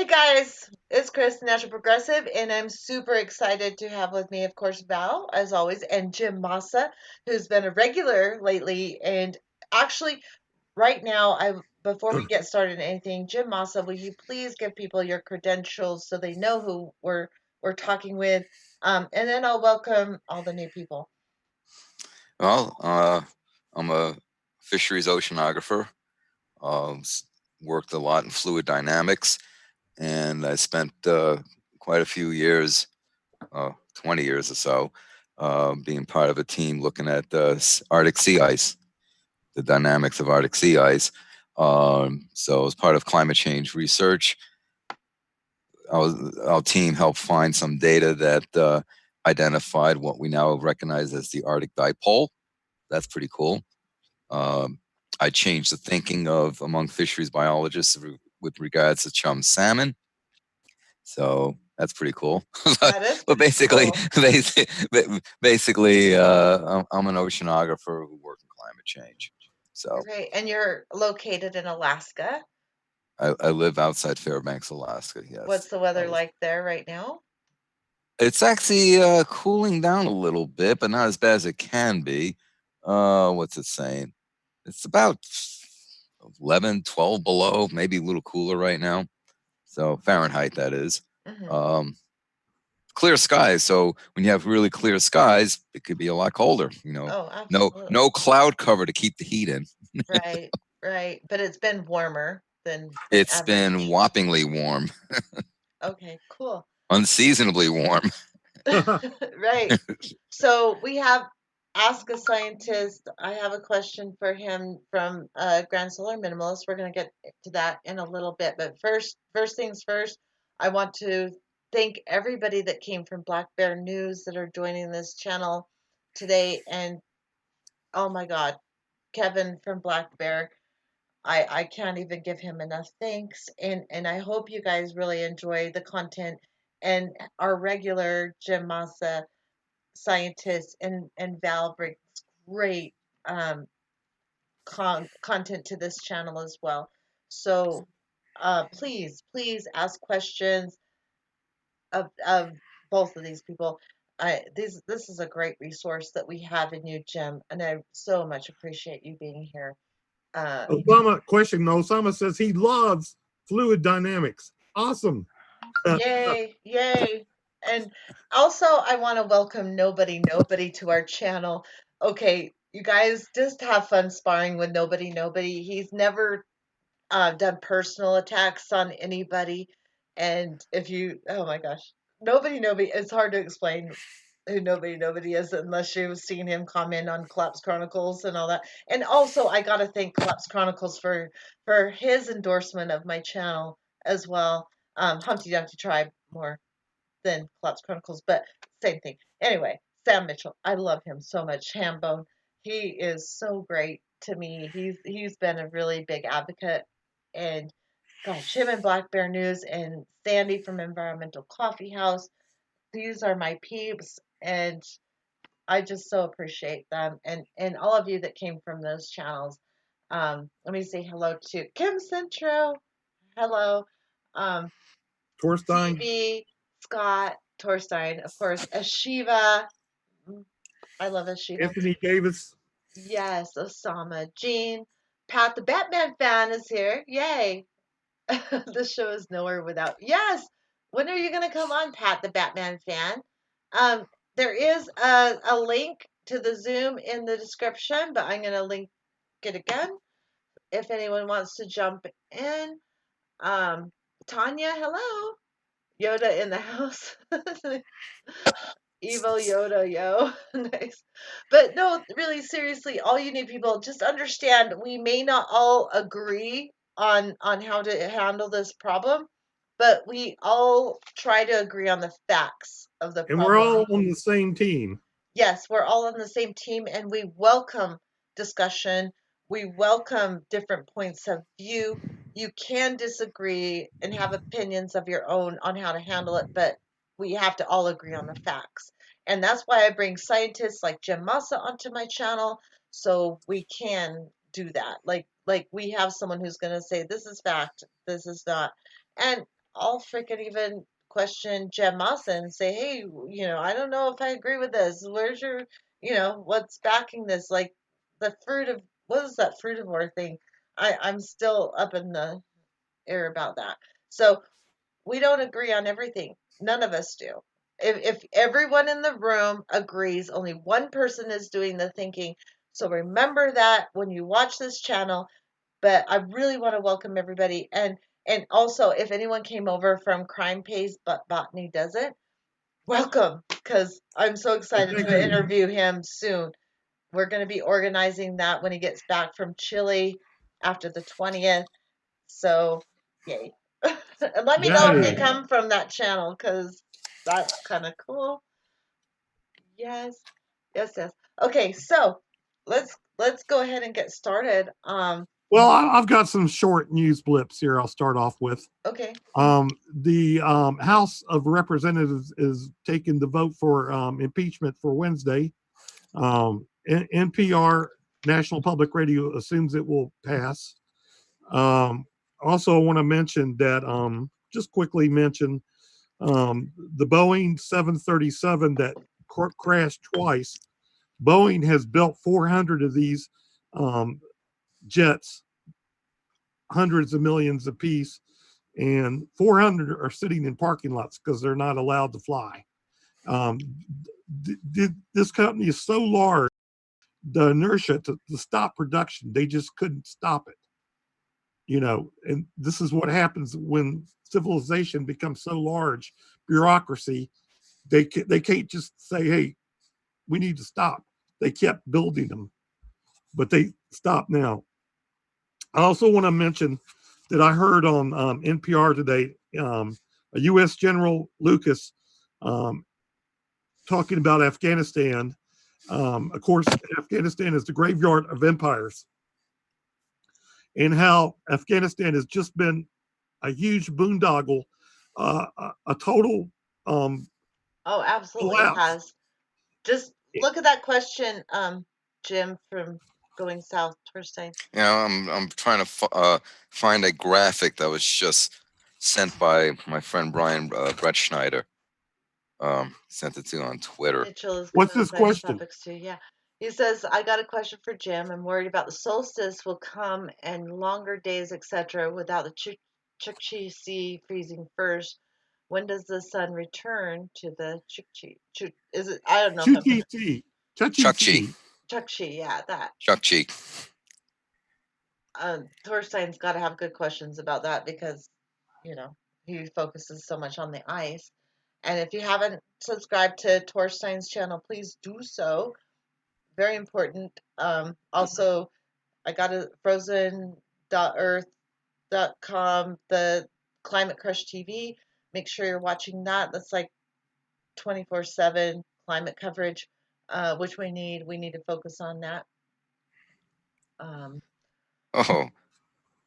guys, it's Chris, Natural Progressive, and I'm super excited to have with me, of course, Val, as always, and Jim Massa, who's been a regular lately. And actually, right now, I before we get started in anything, Jim Massa, will you please give people your credentials so they know who we're talking with, and then I'll welcome all the new people. Well, I'm a fisheries oceanographer. Worked a lot in fluid dynamics, and I spent quite a few years, 20 years or so, being part of a team looking at Arctic sea ice, the dynamics of Arctic sea ice. So, as part of climate change research, our team helped find some data that identified what we now recognize as the Arctic dipole. That's pretty cool. Um, I changed the thinking of among fisheries biologists with regards to chum salmon. So that's pretty cool. That is But pretty basically, cool. basically, I'm an oceanographer who works in climate change. So Great. And you're located in Alaska. I live outside Fairbanks, Alaska. What's Yes, the weather like there right now? it's actually cooling down a little bit, but not as bad as it can be. What's it saying? It's about 11, 12 below, maybe a little cooler right now. So Fahrenheit, that is. Hmm. Um, Clear skies. So when you have really clear skies, it could be a lot colder. Oh, No absolutely. cloud cover to keep the heat in. Right, right. But it's been warmer than It's been average. whoppingly warm, Okay, cool. unseasonably warm. Right. So we have Ask a Scientist. I have a question for him from Grand Solar Minimalist. We're going to get to that in a little bit. But first things first, I want to thank everybody that came from Black Bear News that are joining this channel today. And oh my God, Kevin from Black Bear. I can't even give him enough thanks. And I hope you guys really enjoy the content and our regular Jim Massa scientist and Val brings great um, content to this channel as well. So please ask questions of both of these people. This is a great resource that we have in you, Jim, and I so much appreciate you being here. Uh, Osama says he loves fluid dynamics. Awesome. Yay, yay. And also, I want to welcome Nobody to our channel. Okay, you guys just have fun sparring with Nobody. He's never done personal attacks on anybody. And if you, oh my gosh, Nobody, it's hard to explain who Nobody is unless you've seen him comment on Collapse Chronicles and all that. And also, I gotta thank Collapse Chronicles for his endorsement of my channel as well. Humpty Dumpty Tribe more than Collapse Chronicles, but same thing. Anyway, Sam Mitchell, I love him so much. Hambone, he is so great to me. He's been a really big advocate, and gosh, him and Black Bear News and Sandy from Environmental Coffee House, these are my peeps, and I just so appreciate them and all of you that came from those channels. Let me say hello to Kim Centro. Hello. Um, Torstein, TB, Scott, Torstein, of course, Ashiva. I love Ashiva. Anthony Davis. Yes, Osama, Jean, Pat the Batman fan is here. Yay. This show is nowhere without. Yes. When are you going to come on, Pat the Batman fan? Um, there is a link to the Zoom in the description, but I'm going to link it again if anyone wants to jump in. Um, Tanya, hello. Yoda in the house. Evo Yoda, yo. Nice. But no, really, seriously, all you need people, just understand we may not all agree on how to handle this problem, but we all try to agree on the facts of the And we're problem. all on the same team. Yes, we're all on the same team and we welcome discussion. We welcome different points of view. You can disagree and have opinions of your own on how to handle it, but we have to all agree on the facts. And that's why I bring scientists like Jim Massa onto my channel so we can do that. Like we have someone who's going to say this is fact, this is not. And I'll freaking even question Jem Massa and say, hey, I don't know if I agree with this. Where's your, what's backing this? Like the what is that fruitivore thing? I'm still up in the air about that. So we don't agree on everything. None of us do. If everyone in the room agrees, only one person is doing the thinking. So remember that when you watch this channel. But I really want to welcome everybody. And also, if anyone came over from Crime Pays But Botany Doesn't, welcome, because I'm so excited Thank to you. interview him soon. We're going to be organizing that when he gets back from Chile after the 20th. So, yay. And let me know if you Yay. come from that channel, because that's kind of cool. Yes, yes, yes. Okay, so let's go ahead and get started. Well, I've got some short news blips here. I'll start off with. Okay. The House of Representatives is taking the vote for impeachment for Wednesday. NPR, National Public Radio, assumes it will pass. Also, I want to mention that, just quickly mention the Boeing 737 that crashed twice. Boeing has built 400 of these jets, hundreds of millions apiece, and 400 are sitting in parking lots because they're not allowed to fly. This company is so large, the inertia to stop production, they just couldn't stop it. And this is what happens when civilization becomes so large, bureaucracy, they can't just say, hey, we need to stop. They kept building them, but they stopped now. I also want to mention that I heard on NPR today, a U.S. General Lucas talking about Afghanistan. Of course, Afghanistan is the graveyard of empires, and how Afghanistan has just been a huge boondoggle, a total Oh, absolutely it collapse. has. Just look at that question, Jim from Going South, Torstein. I'm trying to find a graphic that was just sent by my friend Brian Brett Schneider. Sent it to on Twitter. Mitchell is What's good on this science question? topics too. Yeah. He says, I got a question for Jim. I'm worried about the solstice will come and longer days, etc., without the Chukchi Sea freezing first. When does the sun return to the Chukchi? Is it? I don't know if I'm Chukchi. Chukchi. Chukchi, yeah, that. Chukchi. Torstein's got to have good questions about that because, he focuses so much on the ice. And if you haven't subscribed to Torstein's channel, please do so. Very important. Also, I got a frozen.earth.com, the Climate Crush TV. Make sure you're watching that. That's like 24/7 climate coverage, which we need. We need to focus on that. Oh,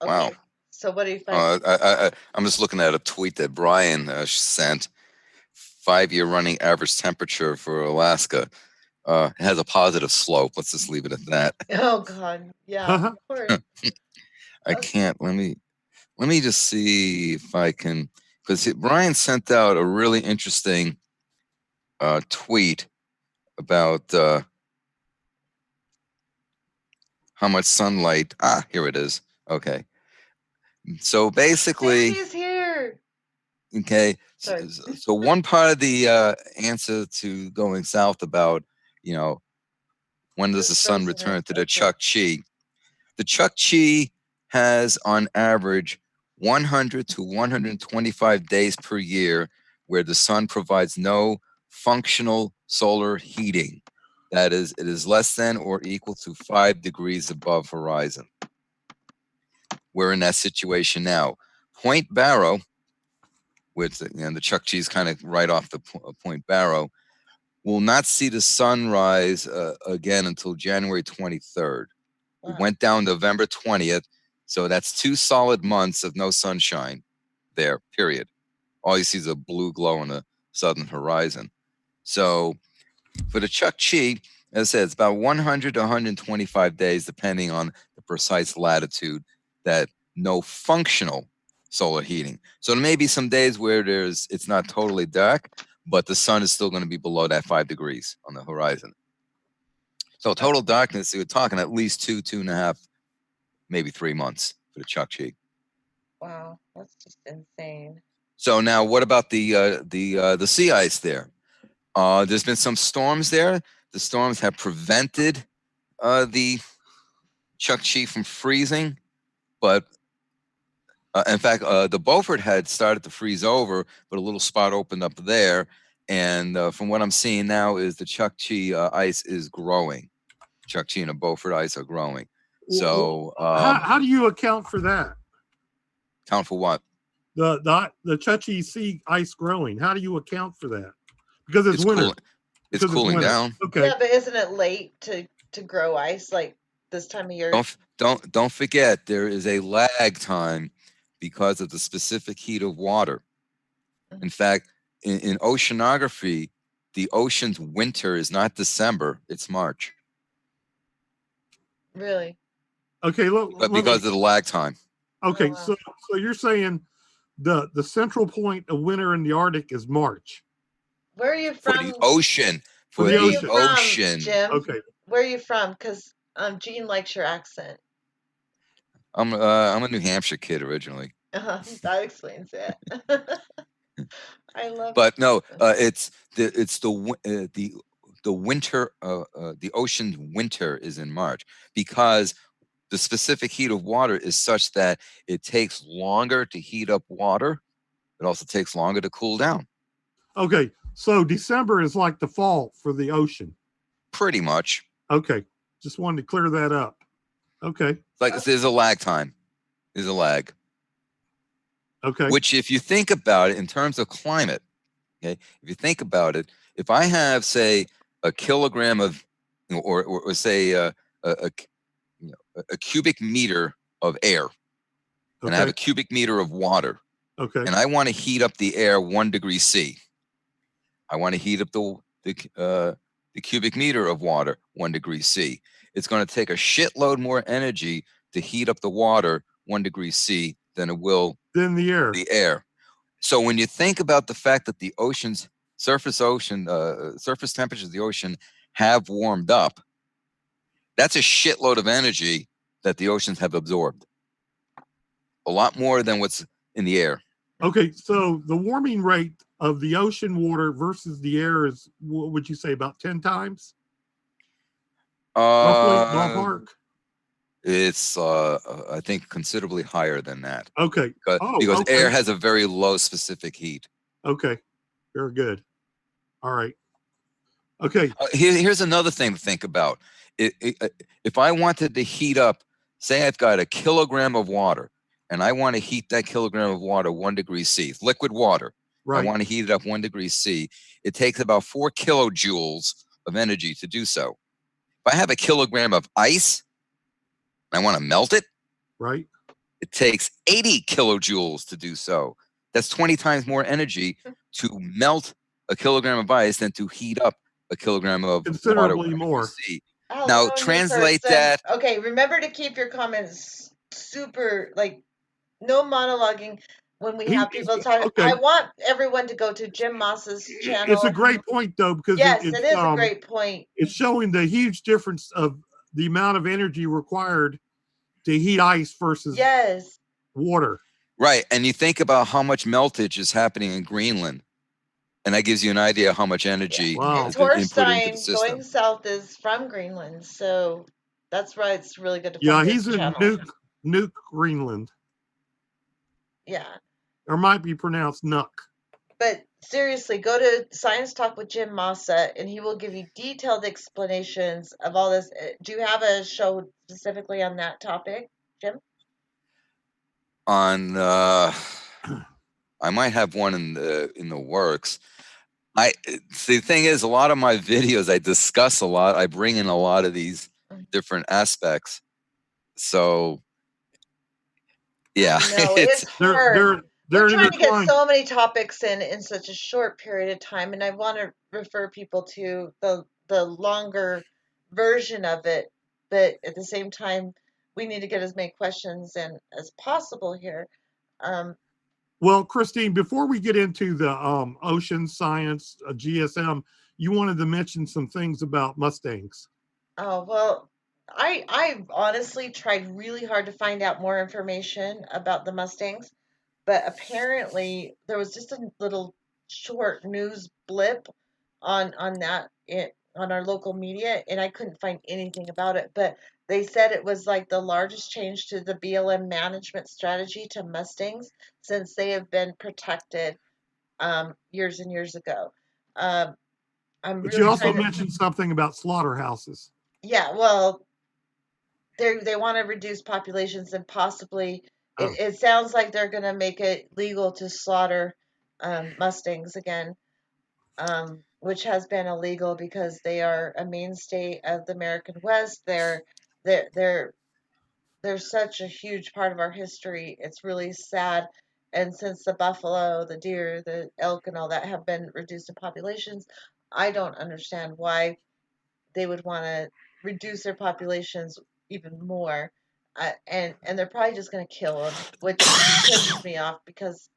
wow. Okay. So what do you find? I'm just looking at a tweet that Brian sent. 5-year running average temperature for Alaska. It has a positive slope. Let's just leave it at that. Oh God, yeah, of course. I can't. Let me just see if I can, because Brian sent out a really interesting tweet about how much sunlight. Here it is. Okay. So basically, Sandy's here. okay. Sorry. So one part of the answer to going south about, when does the sun return to the Chukchi? The Chukchi has on average 100 to 125 days per year where the sun provides no functional solar heating. That is, it is less than or equal to 5 degrees above horizon. We're in that situation now. Point Barrow, which the Chukchi is kind of right off the Point Barrow, will not see the sunrise again until January 23rd. Wow. It went down November 20th. So that's 2 solid months of no sunshine there, period. All you see is a blue glow on the southern horizon. So for the Chukchi, as I said, it's about 100 to 125 days, depending on the precise latitude, that no functional solar heating. So there may be some days where it's not totally dark, but the sun is still going to be below that 5 degrees on the horizon. So total darkness, you're talking at least 2.5, maybe 3 months for the Chukchi. Wow, that's just insane. So now, what about the sea ice there? There's been some storms there. The storms have prevented the Chukchi from freezing, but in fact, the Beaufort had started to freeze over, but a little spot opened up there. And from what I'm seeing now is the Chukchi ice is growing. Chukchi and the Beaufort ice are growing. So how do you account for that? Count for what? The Chukchi sea ice growing. How do you account for that? Because it's winter. Cooling. It's cooling down. Okay. Yeah, but isn't it late to grow ice like this time of year? Don't forget there is a lag time because of the specific heat of water. In fact, in oceanography, the ocean's winter is not December, it's March. Really? Okay, but because of the lag time. Okay, Oh, wow. so you're saying the central point of winter in the Arctic is March. Where are you For from? the ocean. For the Where are the you from, ocean. Jim? Okay. Where are you from? Because Gene likes your accent. I'm a New Hampshire kid originally. That explains it. I love. But no, it's the winter. The ocean's winter is in March because the specific heat of water is such that it takes longer to heat up water. It also takes longer to cool down. Okay, so December is like the fall for the ocean. Pretty much. Okay, just wanted to clear that up. Okay. Like there's a lag time. There's a lag. Okay. Which, if you think about it in terms of climate, okay, if you think about it, if I have, say, a kilogram of, or say a cubic meter of air, and I have a cubic meter of water, okay, and I want to heat up the air 1 degree C. I want to heat up the cubic meter of water 1 degree C. It's going to take a shitload more energy to heat up the water 1 degree C than it will the air. So when you think about the fact that the ocean's surface temperatures of the ocean have warmed up, that's a shitload of energy that the oceans have absorbed. A lot more than what's in the air. Okay, so the warming rate of the ocean water versus the air is, what would you say, about 10 times? Roughly, ballpark? It's, I think, considerably higher than that. Okay. Because air has a very low specific heat. Okay. Very good. All right. Okay. Here's another thing to think about. If I wanted to heat up, say I've got a kilogram of water, and I want to heat that kilogram of water 1 degree C, liquid water. Right. I want to heat it up 1 degree C. It takes about 4 kilojoules of energy to do so. If I have a kilogram of ice, and I want to melt it, right, it takes 80 kilojoules to do so. That's 20 times more energy to melt a kilogram of ice than to heat up a kilogram of considerably water. More. Now translate that. Okay, remember to keep your comments super, like, no monologuing when we have people talking. Okay. I want everyone to go to Jim Moss's channel. It's a great point, though, because yes, it is a great point. It's showing the huge difference of the amount of energy required to heat ice versus water. Right, and you think about how much meltage is happening in Greenland, and that gives you an idea of how much energy has been input into the system. Going south is from Greenland, so that's why it's really good to find he's in Nuuk, Greenland. Yeah. Or might be pronounced Nuuk. But seriously, go to Science Talk with Jim Massa, and he will give you detailed explanations of all this. Do you have a show specifically on that topic, Jim? On, I might have one in the works. The thing is, a lot of my videos, I discuss a lot. I bring in a lot of these different aspects. So, yeah, no, it's hard. We're trying to get so many topics in such a short period of time, and I want to refer people to the longer version of it. But at the same time, we need to get as many questions in as possible here. Well, Christine, before we get into the ocean science, GSM, you wanted to mention some things about Mustangs. Oh, well, I honestly tried really hard to find out more information about the Mustangs, but apparently there was just a little short news blip on that on our local media, and I couldn't find anything about it. But they said it was like the largest change to the BLM management strategy to Mustangs since they have been protected years and years ago. Um, I'm But you really also trying to, mentioned something about slaughterhouses. yeah, well, they want to reduce populations and possibly Oh, it sounds like they're going to make it legal to slaughter Mustangs again, which has been illegal because they are a mainstay of the American West. They're they're they're such a huge part of our history. It's really sad. And since the buffalo, the deer, the elk, and all that have been reduced in populations, I don't understand why they would want to reduce their populations even more. And they're probably just going to kill them, which pisses me off because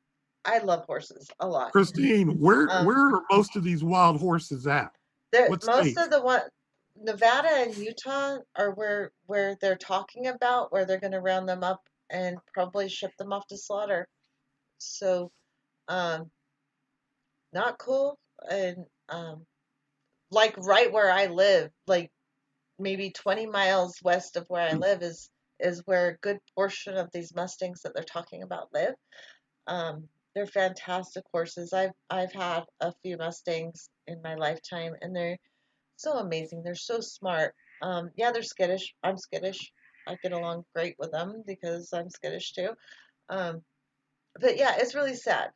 I love horses a lot. Christine, Um, where are most of these wild horses at? What most of states? the one Nevada and Utah are where they're talking about where they're going to round them up and probably ship them off to slaughter. So, um, not cool. And like right where I live, like maybe 20 miles west of where I live is where a good portion of these Mustangs that they're talking about live. They're fantastic horses. I've had a few Mustangs in my lifetime, and they're so amazing. They're so smart. Yeah, they're skittish. I'm skittish. I get along great with them because I'm skittish too. Um, but yeah, it's really sad.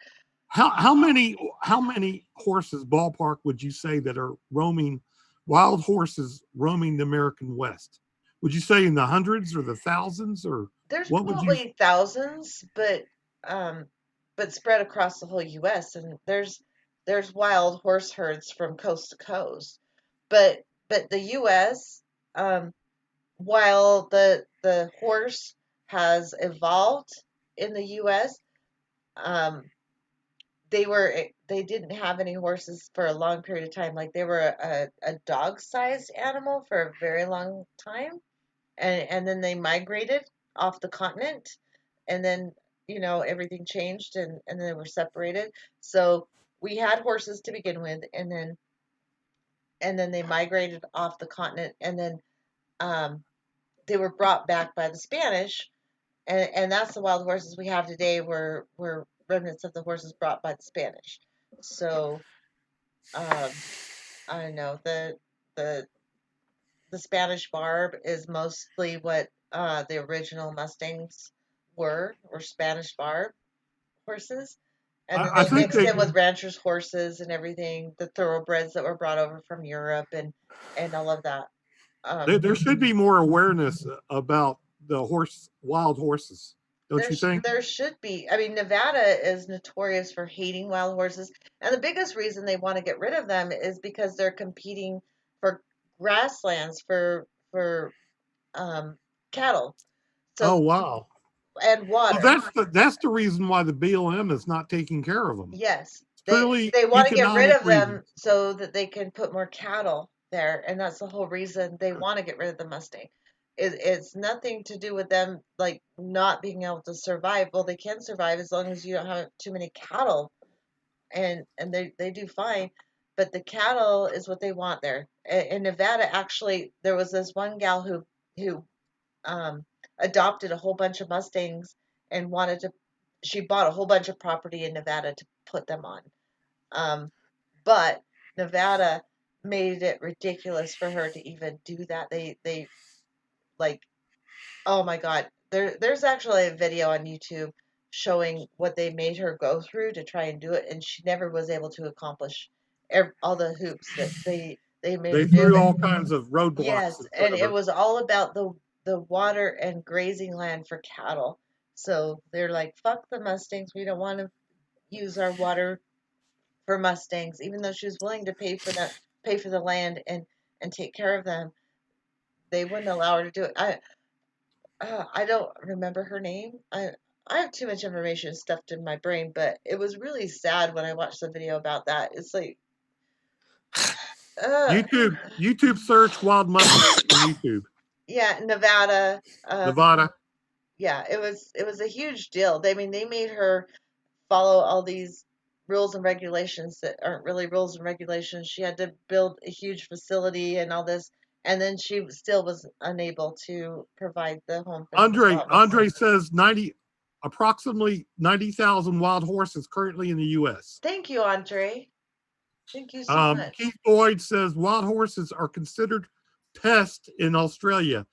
How many horses ballpark would you say that are roaming, wild horses roaming the American West? Would you say in the hundreds or the thousands, or There's what would you? probably thousands, um, but spread across the whole U.S. And there's wild horse herds from coast to coast. But the U.S. Um, while the horse has evolved in the U.S., um, they didn't have any horses for a long period of time. Like they were a dog-sized animal for a very long time, and then they migrated off the continent, and then everything changed, and they were separated. So we had horses to begin with, and then they migrated off the continent, and then um, they were brought back by the Spanish, and that's the wild horses we have today were remnants of the horses brought by the Spanish. So um, I don't know, the the Spanish Barb is mostly what the original Mustangs were Spanish Barb horses. And then I they think mixed they in with ranchers' horses and everything, the thoroughbreds that were brought over from Europe and all of that. there should be more awareness about the wild horses, don't you think? There should be. I mean, Nevada is notorious for hating wild horses, and the biggest reason they want to get rid of them is because they're competing for grasslands for um, cattle. Oh So wow. and Well, water. that's the reason why the BLM is not taking care of them. Yes, It's purely they want to get rid economic of them reasons. so that they can put more cattle there, and that's the whole reason they want to get rid of the Mustang. It's nothing to do with them like not being able to survive. Well, they can survive as long as you don't have too many cattle, and they do fine. But the cattle is what they want there. In Nevada, actually, there was this one gal who um, adopted a whole bunch of Mustangs and wanted to. She bought a whole bunch of property in Nevada to put them on. Um, but Nevada made it ridiculous for her to even do that. They like, oh my God, there's actually a video on YouTube showing what they made her go through to try and do it, and she never was able to accomplish all the hoops that they made They her do. threw But all kinds of roadblocks yes, in front and of it her. was all about the water and grazing land for cattle. So they're like, fuck the Mustangs. We don't want to use our water for Mustangs, even though she was willing to pay for the land and take care of them. They wouldn't allow her to do it. I don't remember her name. I have too much information stuffed in my brain, but it was really sad when I watched the video about that. It's like, uh, YouTube search wild muskrat on YouTube. yeah, Nevada. Nevada. Yeah, it was a huge deal. They I mean they made her follow all these rules and regulations that aren't really rules and regulations. She had to build a huge facility and all this, and then she still was unable to provide the home for the promised. Andre says approximately 90,000 wild horses currently in the U.S. Thank you, Andre. Thank you so much. Keith Boyd says wild horses are considered pests in Australia.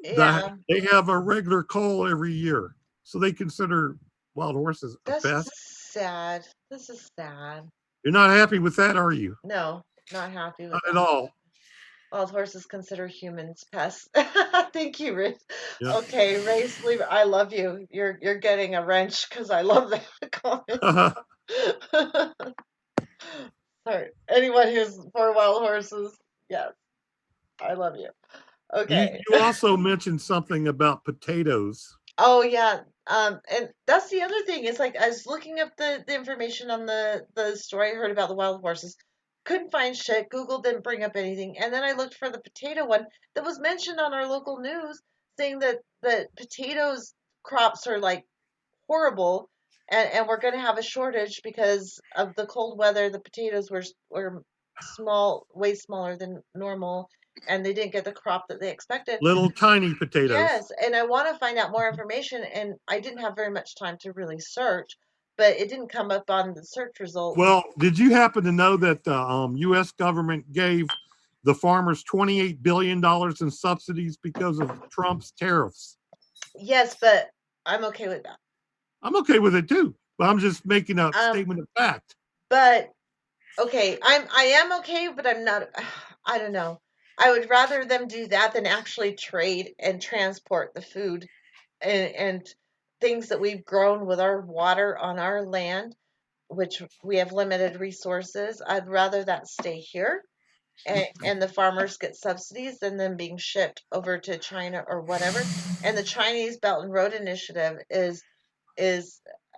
Yeah, They have a regular cull every year, so they consider wild horses a that's pest. sad. This is sad. You're not happy with that, are you? No, not happy with Not that. at all. Wild horses consider humans pests. Thank you, Rich. Yeah. Okay, Ray Sleeper, I love you. You're getting a wrench because I love that comment. Sorry, anyone who's for wild horses, yes, I love you. Okay. You also mentioned something about potatoes. Oh yeah. And that's the other thing. Is like I was looking up the information on the story I heard about the wild horses. Couldn't find shit. Google didn't bring up anything. And then I looked for the potato one that was mentioned on our local news, saying that potatoes crops are like horrible, and we're going to have a shortage because of the cold weather. The potatoes were small, way smaller than normal, and they didn't get the crop that they expected. Little tiny potatoes. Yes, and I want to find out more information, and I didn't have very much time to really search, but it didn't come up on the search results. Well, did you happen to know that the U.S. government gave the farmers $28 billion in subsidies because of Trump's tariffs? Yes, but I'm okay with that. I'm okay with it too, but I'm just making a statement of fact. But okay, I am okay, but I'm not. I don't know. I would rather them do that than actually trade and transport the food and things that we've grown with our water on our land, which we have limited resources. I'd rather that stay here and the farmers get subsidies than them being shipped over to China or whatever. And the Chinese Belt and Road Initiative is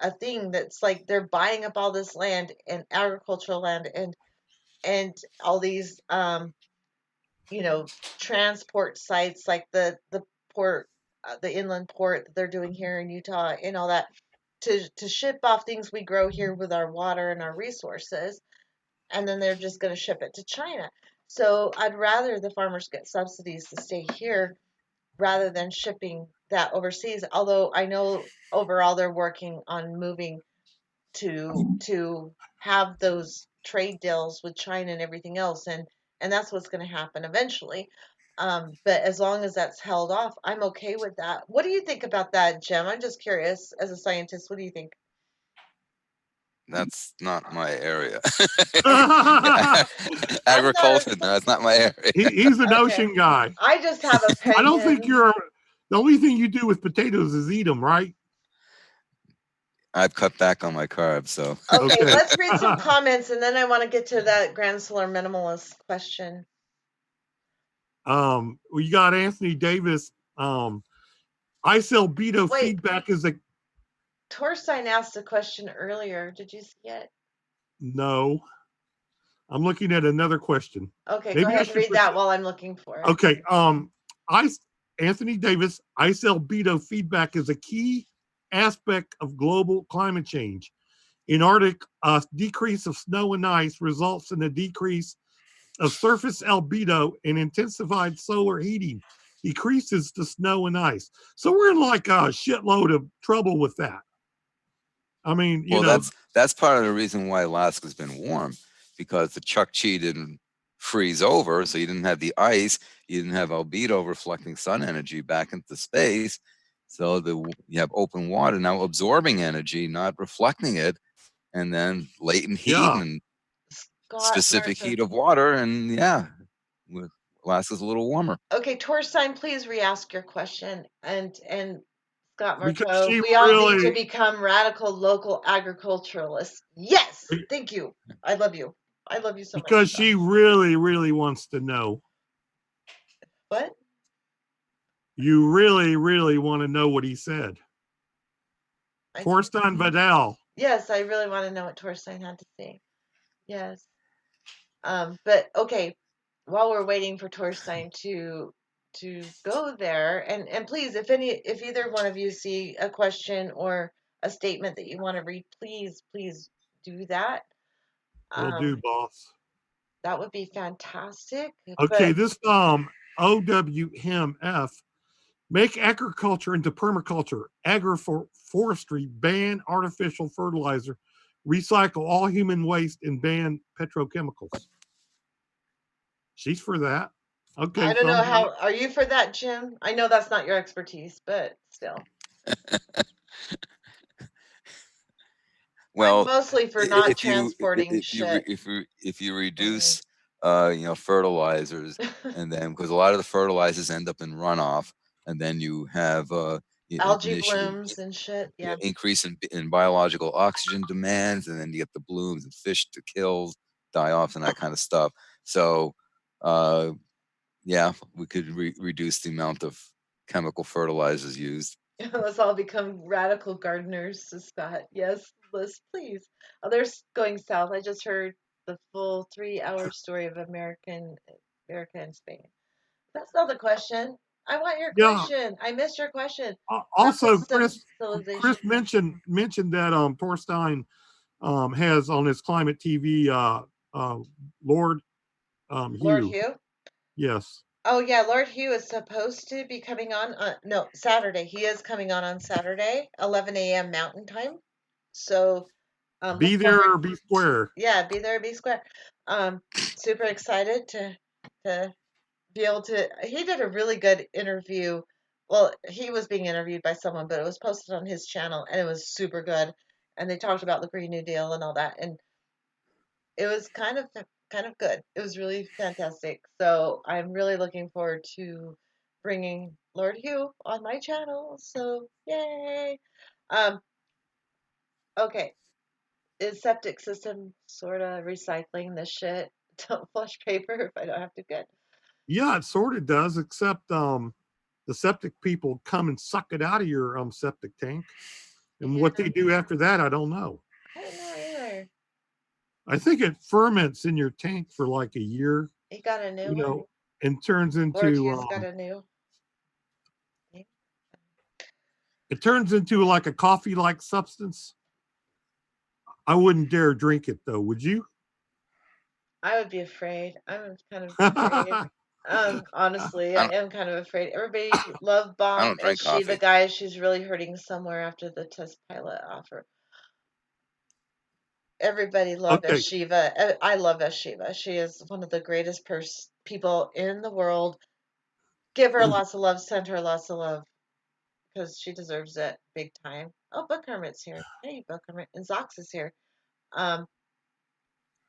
a thing that's like they're buying up all this land and agricultural land and all these transport sites like the port, the inland port that they're doing here in Utah and all that to ship off things we grow here with our water and our resources, and then they're just going to ship it to China. So I'd rather the farmers get subsidies to stay here rather than shipping that overseas. Although I know overall they're working on moving to have those trade deals with China and everything else, and that's what's going to happen eventually. But as long as that's held off, I'm okay with that. What do you think about that, Jim? I'm just curious, as a scientist, what do you think? That's not my area. I'm Agriculture, no, that's not my area. He's an Okay. ocean guy. I just have opinions. I don't think the only thing you do with potatoes is eat them, right? I've cut back on my carbs, so. Okay, let's read some comments, and then I want to get to that Grand Solar Minimalist question. We got Anthony Davis. Iselbedo feedback is a. Torstein asked a question earlier. Did you see it? No. I'm looking at another question. Okay, go ahead and read that while I'm looking for it. Okay. Anthony Davis, Iselbedo feedback is a key aspect of global climate change. In Arctic, a decrease of snow and ice results in a decrease of surface albedo, and intensified solar heating decreases the snow and ice. So we're in like a shitload of trouble with that. I mean, that's part of the reason why Alaska's been warm, because the Chukchi didn't freeze over, so you didn't have the ice, you didn't have albedo reflecting sun energy back into space. So you have open water now absorbing energy, not reflecting it, and then latent heat and specific heat of water, and Alaska's a little warmer. Okay, Torstein, please re-ask your question, and Scott Marco, we all need to become radical local agriculturalists. Yes, thank you. I love you. I love you so much. Because she really, really wants to know. What? You really, really want to know what he said. I do. Torstein Vidal. Yes, I really want to know what Torstein had to say. Yes. But okay, while we're waiting for Torstein to go there, and please, if either one of you see a question or a statement that you want to read, please do that. Will do, boss. That would be fantastic. Okay, But this OWMF, make agriculture into permaculture, agroforestry, ban artificial fertilizer, recycle all human waste, and ban petrochemicals. She's for that. Okay, I don't know thumbs how. up. Are you for that, Jim? I know that's not your expertise, but still, I'm Well, mostly for i- not if you i- transporting shit. if you reduce fertilizers, and then because a lot of the fertilizers end up in runoff, and then you have an Algae issue, blooms and shit. Yeah. increase in biological oxygen demands, and then you get the blooms and fish to kill, die off, and that kind of stuff. So, yeah, we could reduce the amount of chemical fertilizers used. Let's all become radical gardeners, Scott. Yes, Liz, please. Oh, they're going south. I just heard the full 3 hour story of America and Spain. That's not the question. I want your Yeah. question. I missed your question. Also, Subsystem Chris civilization. mentioned that Torstein has on his climate TV Lord Lord Hugh. Hugh. Yes. Oh yeah, Lord Hugh is supposed to be coming on. No, Saturday. He is coming on Saturday, 11 a.m. Mountain Time. So Be look there forward. or be square. Yeah, be there, be square. Super excited to be able to. He did a really good interview. Well, he was being interviewed by someone, but it was posted on his channel, and it was super good. And they talked about the Green New Deal and all that, and it was kind of good. It was really fantastic. So I'm really looking forward to bringing Lord Hugh on my channel. So yay! Um, okay, is septic system sort of recycling this shit? Don't flush paper if I don't have to. Good. Yeah, it sort of does, except the septic people come and suck it out of your septic tank. And what they do after that, I don't know. I don't know either. I think it ferments in your tank for like a year, He got a new you one. know, and turns Lord into Hugh's got a new. it turns into like a coffee-like substance. I wouldn't dare drink it though, would you? I would be afraid. I'm kind of afraid. Honestly, I I don't, am kind of afraid. Everybody love I bomb don't as drink Shiva, coffee. guys. She's really hurting somewhere after the test pilot offer. Everybody love Okay. Shiva. I love Shiva. She is one of the greatest people in the world. Give her lots of love. Send her lots of love because she deserves it big time. Oh, Book Hermit's here. Hey, Book Hermit. And Zox is here. Um,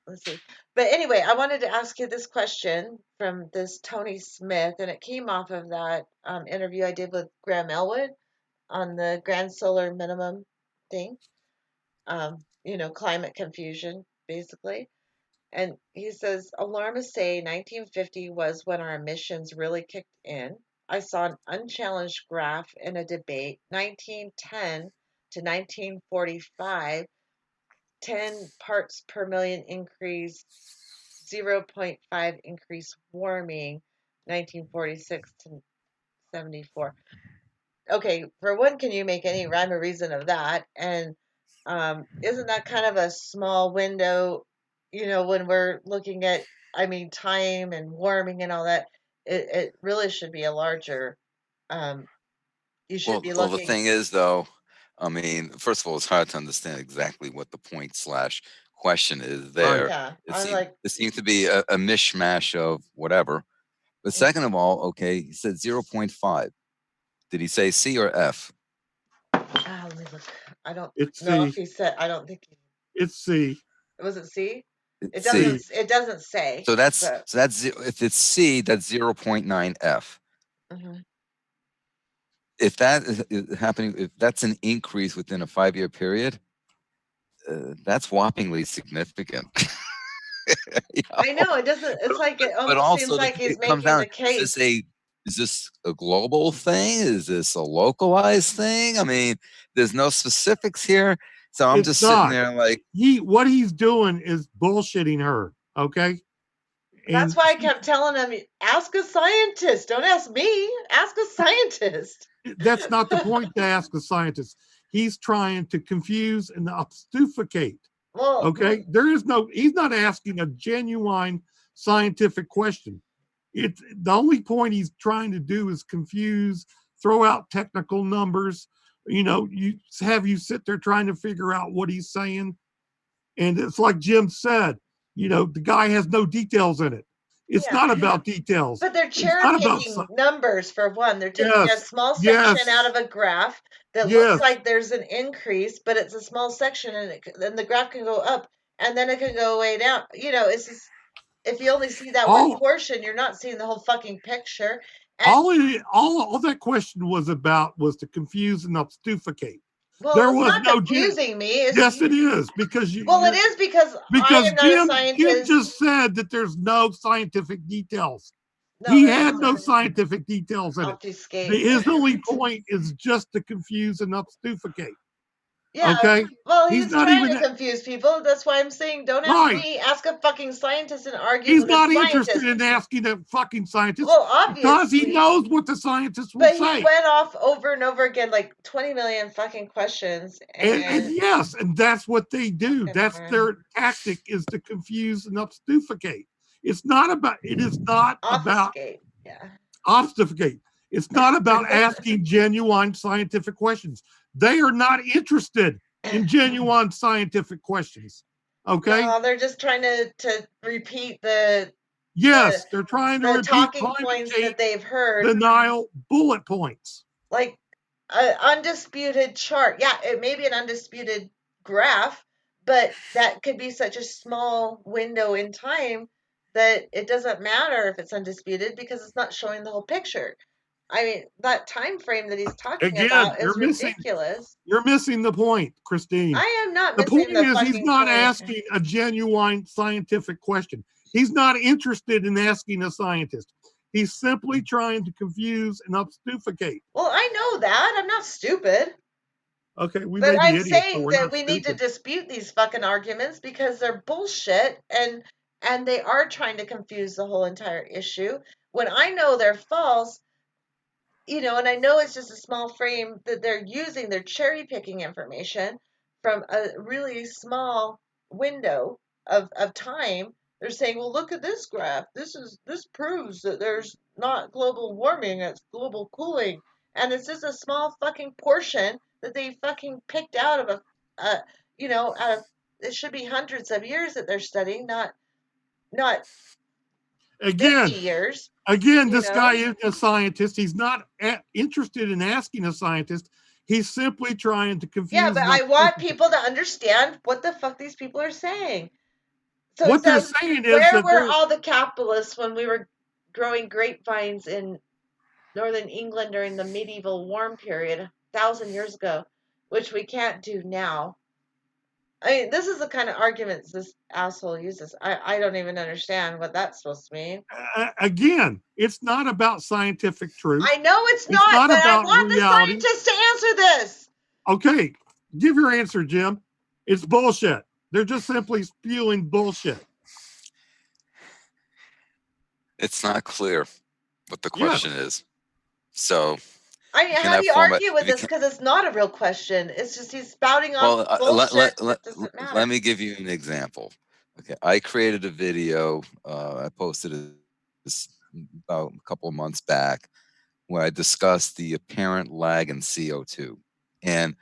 let's see. But anyway, I wanted to ask you this question from this Tony Smith, and it came off of that interview I did with Graham Elwood on the Grand Solar Minimum thing. Climate confusion, basically. And he says, alarmists say 1950 was when our emissions really kicked in. I saw an unchallenged graph in a debate, 1910 to 1945, 10 parts per million increase, 0.5 increase warming, 1946 to 74. Okay, for one, can you make any rhyme or reason of that? And isn't that kind of a small window, when we're looking at, I mean, time and warming and all that, it really should be a larger, um, you should be Well, the looking. thing is, though, I mean, first of all, it's hard to understand exactly what the point slash question is there. Yeah, It I'm seems like, it seems to be a mishmash of whatever. But second of all, okay, he said 0.5. Did he say C or F? let me look. I don't It's know if C. he said, I don't think, It's C. was it C? It's C. It doesn't say, So but. if it's C, that's 0.9 F. Mhm. If that is happening, if that's an increase within a 5-year period, that's whoppingly significant. I know it doesn't. It's like it But almost seems also, like he's it comes making down. the case. is this a global thing? Is this a localized thing? I mean, there's no specifics here. So I'm It's just sitting not. there like, What he's doing is bullshitting her. Okay. That's And why I kept telling him, ask a scientist. Don't ask me. Ask a scientist. that's not the point to ask a scientist. He's trying to confuse and obfuscate. Well, Okay. He's not asking a genuine scientific question. It's the only point he's trying to do is confuse, throw out technical numbers. You sit there trying to figure out what he's saying. And it's like Jim said, the guy has no details in it. It's yeah. not about details. But they're It's cherry not about picking numbers for one. They're taking a yes, small section yes, out of a graph that looks yes. like there's an increase, but it's a small section, and then the graph can go up, and then it can go way down. It's just, if you only see that one All portion, you're not seeing the whole fucking picture. And all that question was about was to confuse and obfuscate. well, There it's was not no Jim. confusing me. It's, Yes, it is because well, it is because I am not a Jim scientist. just said that there's no scientific details. No, He there had no isn't. scientific details in it. Obfuscate. His only point is just to confuse and obfuscate. Yeah. Okay. Well, He's he's not trying even to confuse people. That's why I'm saying, don't ask right. me. Ask a fucking scientist and argue He's with a not scientist. interested in asking a fucking scientist Well, because he obviously. knows what the scientist will But he say. went off over and over again, like 20 million fucking questions. And yes, and that's what they do. That's man. their tactic, is to confuse and obfuscate. It is not about Obfuscate. Yeah. obfuscate. It's not about asking genuine scientific questions. They are not interested in genuine scientific questions. Okay. No, they're just trying to repeat the Yes, they're trying to repeat talking points that they've heard. denial bullet points. Like an undisputed chart. Yeah, it may be an undisputed graph, but that could be such a small window in time that it doesn't matter if it's undisputed because it's not showing the whole picture. I mean, that time frame that he's talking about is ridiculous. You're missing the point, Christine. I am not The missing point the is he's fucking not point. asking a genuine scientific question. He's not interested in asking a scientist. He's simply trying to confuse and obfuscate. Well, I know that. I'm not stupid. Okay, we But may be I'm idiots, but saying we're that not we need to stupid. dispute these fucking arguments because they're bullshit, and they are trying to confuse the whole entire issue when I know they're false. And I know it's just a small frame that they're using. They're cherry picking information from a really small window of time. They're saying, well, look at this graph. This proves that there's not global warming, it's global cooling. And it's just a small fucking portion that they fucking picked out of out of, it should be hundreds of years that they're studying, not 50 years. Again, this guy isn't a scientist. He's not interested in asking a scientist. He's simply trying to confuse. Yeah, but I want people to understand what the fuck these people are saying. So what it says, they're saying is where that were all the capitalists when we were growing grapevines in northern England during the medieval warm period 1,000 years ago, which we can't do now. I mean, this is the kind of arguments this asshole uses. I don't even understand what that's supposed to mean. Again, it's not about scientific truth. I know it's not, but I want reality. The scientists to answer this. Okay, give your answer, Jim. It's bullshit. They're just simply spewing bullshit. It's not clear what the question is. So, I mean, how do you argue with this? Because it's not a real question. It's just he's spouting off bullshit that doesn't matter. Let me give you an example. Okay, I created a video. I posted this about a couple of months back where I discussed the apparent lag in CO2. And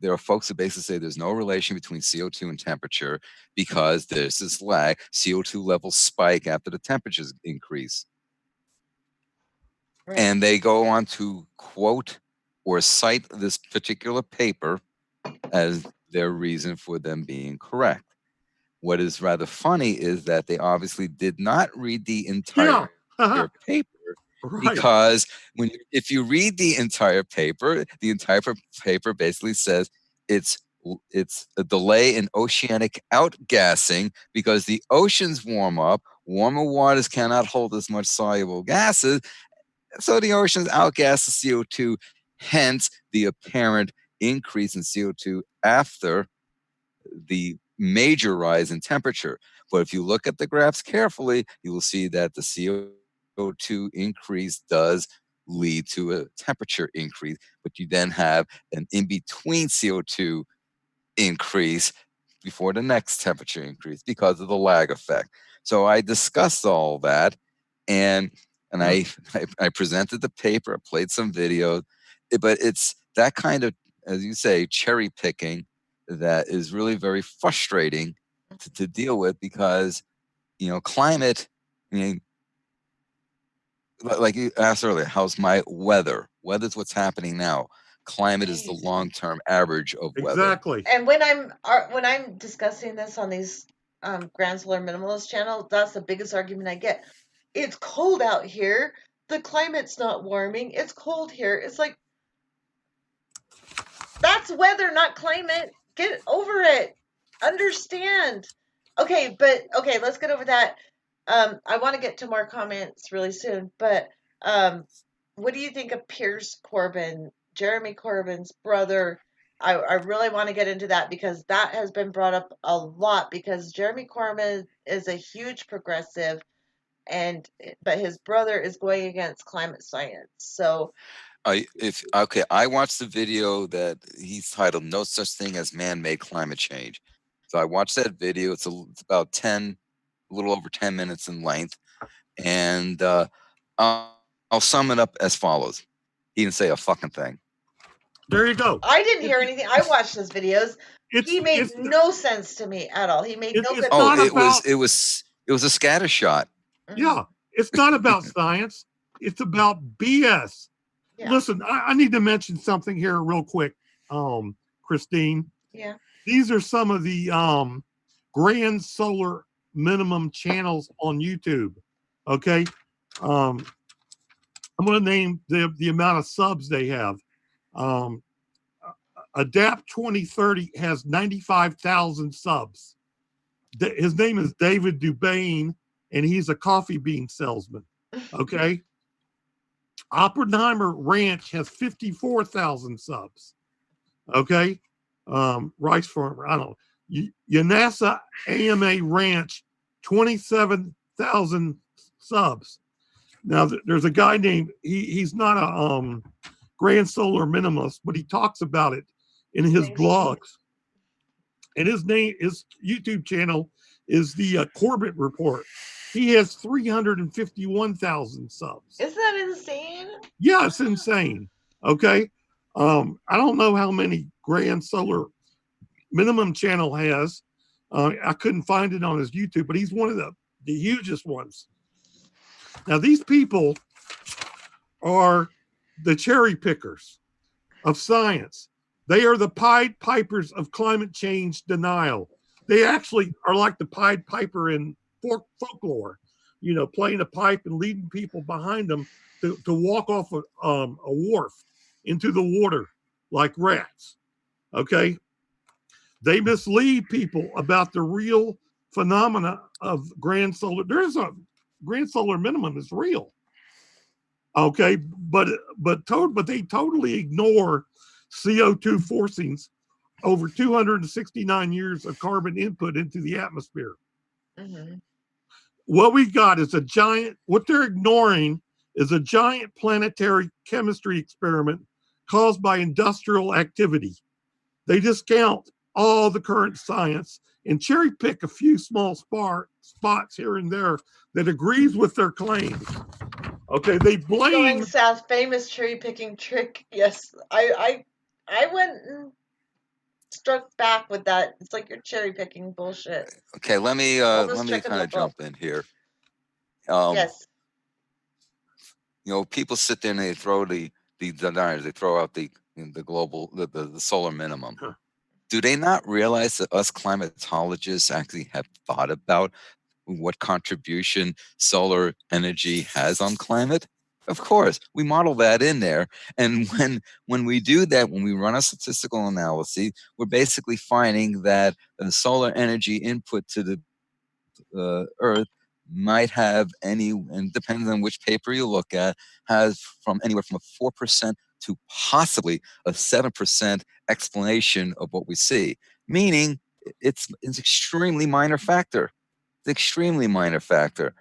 there are folks who basically say there's no relation between CO2 and temperature because there's this lag. CO2 levels spike after the temperatures increase. Right. And they go on to quote or cite this particular paper as their reason for them being correct. What is rather funny is that they obviously did not read the entire paper. Right. Because if you read the entire paper basically says it's a delay in oceanic outgassing because the oceans warm up, warmer waters cannot hold as much soluble gases, So the oceans outgas the CO2, hence the apparent increase in CO2 after the major rise in temperature. But if you look at the graphs carefully, you will see that the CO2 increase does lead to a temperature increase, but you then have an in-between CO2 increase before the next temperature increase because of the lag effect. So I discussed all that, and I presented the paper, I played some videos, but it's that kind of, as you say, cherry picking that is really very frustrating to deal with because climate. I mean, like you asked earlier, how's my weather? Weather's what's happening now. Climate is the Right. long-term average of weather. Exactly. And when I'm discussing this on these Grand Solar Minimalist channel, that's the biggest argument I get. It's cold out here. The climate's not warming. It's cold here. It's like, that's weather, not climate. Get over it. Understand. Okay, let's get over that. I want to get to more comments really soon, but what do you think of Pierce Corbyn, Jeremy Corbyn's brother? I really want to get into that because that has been brought up a lot because Jeremy Corbyn is a huge progressive but his brother is going against climate science. So I watched the video that he's titled "No Such Thing as Man-Made Climate Change." So I watched that video. It's about a little over 10 minutes in length, and I'll sum it up as follows: he didn't say a fucking thing. There you go. I didn't hear anything. I watched his videos. He made It's no sense to me at all. He made no it's good. Oh, not about it was a scattershot. yeah. It's not about science. It's about BS. Yeah. Listen, I need to mention something here real quick, Christine. Yeah. These are some of the Grand Solar Minimum channels on YouTube. Okay. I'm going to name the amount of subs they have. Adapt 2030 has 95,000 subs. His name is David Dubain, and he's a coffee bean salesman. Okay. Oppenheimer Ranch has 54,000 subs. Okay. Rice Farmer, I don't know. Yanasa AMA Ranch, 27,000 subs. Now, there's a guy named, he's not a Grand Solar Minimalist, but he talks about it in his blogs. And his YouTube channel is the Corbett Report. He has 351,000 subs. Isn't that insane? Yeah, it's insane. Okay. I don't know how many Grand Solar Minimum channel has. I couldn't find it on his YouTube, but he's one of the hugest ones. Now, these people are the cherry pickers of science. They are the Pied Pipers of climate change denial. They actually are like the Pied Piper in folklore, playing a pipe and leading people behind them to walk off a wharf into the water like rats. Okay. They mislead people about the real phenomena of Grand Solar. There's a Grand Solar Minimum is real. Okay. But they totally ignore CO2 forcings over 269 years of carbon input into the atmosphere. Mm-hmm. What we got is what they're ignoring is a giant planetary chemistry experiment caused by industrial activity. They discount all the current science and cherry pick a few small spots here and there that agrees with their claims. Okay, they blame Going south, famous cherry picking trick. Yes, I went and struck back with that. It's like you're cherry picking bullshit. Okay, let me kind of jump in here. Yes. People sit there and they throw the deniers. They throw out the global the solar minimum. Huh. Do they not realize that us climatologists actually have thought about what contribution solar energy has on climate? Of course, we model that in there. And when we do that, when we run a statistical analysis, we're basically finding that the solar energy input to the Earth might have and depends on which paper you look at, has from anywhere from a 4% to possibly a 7% explanation of what we see. Meaning it's extremely minor factor. It's extremely minor factor.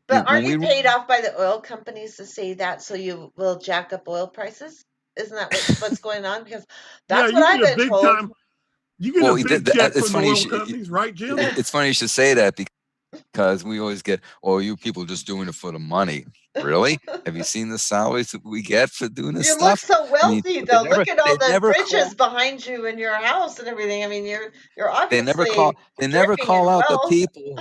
But When aren't you paid off by the oil companies to say that so you will jack up oil prices? Isn't that what's going on? Because Yeah, that's what you I've get a been big told. time. You get well, a big check it's from the funny. oil companies, right, Jim? It's funny you should say that because we always get, oh, you people just doing it for the money. Really? Have you seen the salaries that we get for doing this You look stuff? so I mean, wealthy though. Look at all they the never call bridges behind you in your house and everything. I mean, you're they never call obviously they never dripping in call out the wealth. people.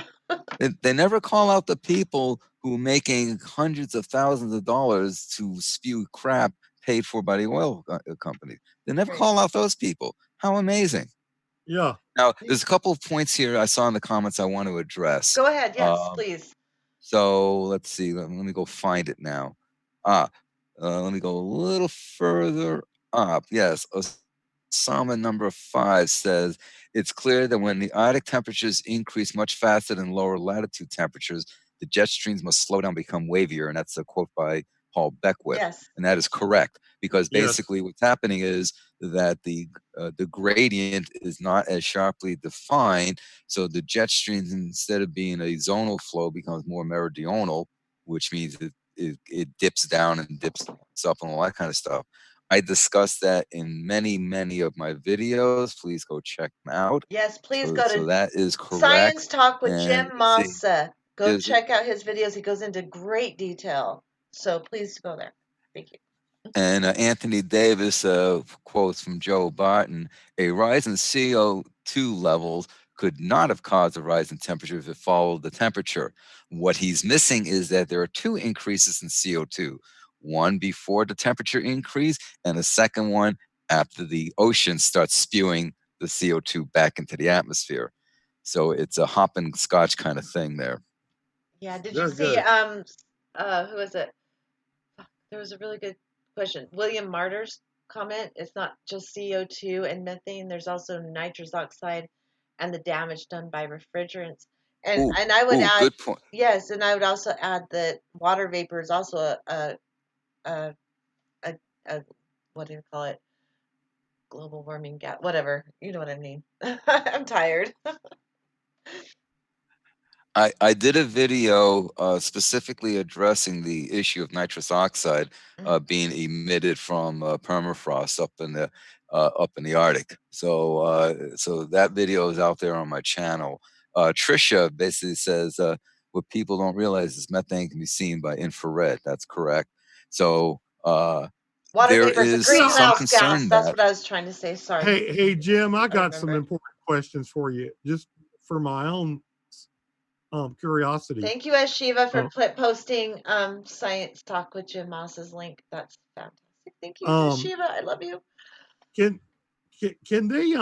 They never call out the people who are making hundreds of thousands of dollars to spew crap paid for by the oil companies. They never Right. call out those people. How amazing! Yeah. Now, there's a couple of points here I saw in the comments I want to address. Go ahead. Yes, please. So let's see. Let me go find it now. Let me go a little further up. Yes, Osama number 5 says it's clear that when the Arctic temperatures increase much faster than lower latitude temperatures, the jet streams must slow down, become wavier, and that's a quote by Paul Beckwith. Yes. And that is correct because Yes. basically what's happening is that the gradient is not as sharply defined, so the jet streams, instead of being a zonal flow, becomes more meridional, which means it dips down and dips up and all that kind of stuff. I discussed that in many of my videos. Please go check them out. Yes, please So, go so to that is correct. Science Talk with And Jim let's see. Massa. Go There's a- check out his videos. He goes into great detail. So please go there. Thank you. And Anthony Davis quotes from Joe Barton: "A rise in CO2 levels could not have caused a rise in temperature if it followed the temperature. What he's missing is that there are 2 increases in CO2, one before the temperature increase, and the second one after the ocean starts spewing the CO2 back into the atmosphere. So it's a hop and scotch kind of thing there." Yeah, did Very you see good. who is it? There was a really good question. William Martyr's comment. It's not just CO2 and methane. There's also nitrous oxide and the damage done by refrigerants. And Ooh, I would add, good point. yes, and I would also add that water vapor is also a, a what do you call it? Global warming gas, whatever. You know what I mean. I'm tired. I did a video specifically addressing the issue of nitrous oxide being emitted from permafrost up in the Arctic. So that video is out there on my channel. Trisha basically says what people don't realize is methane can be seen by infrared. That's correct. So Water there vapor is a is some greenhouse gas. concern That's that what I was trying to say. Sorry. Hey, Jim, I got some remembered. important questions for you, just for my own curiosity. Thank you, Ashiva, for posting Science Talk with Jim Moss's link. That's fantastic. Thank you, Ashiva. I love you. Can they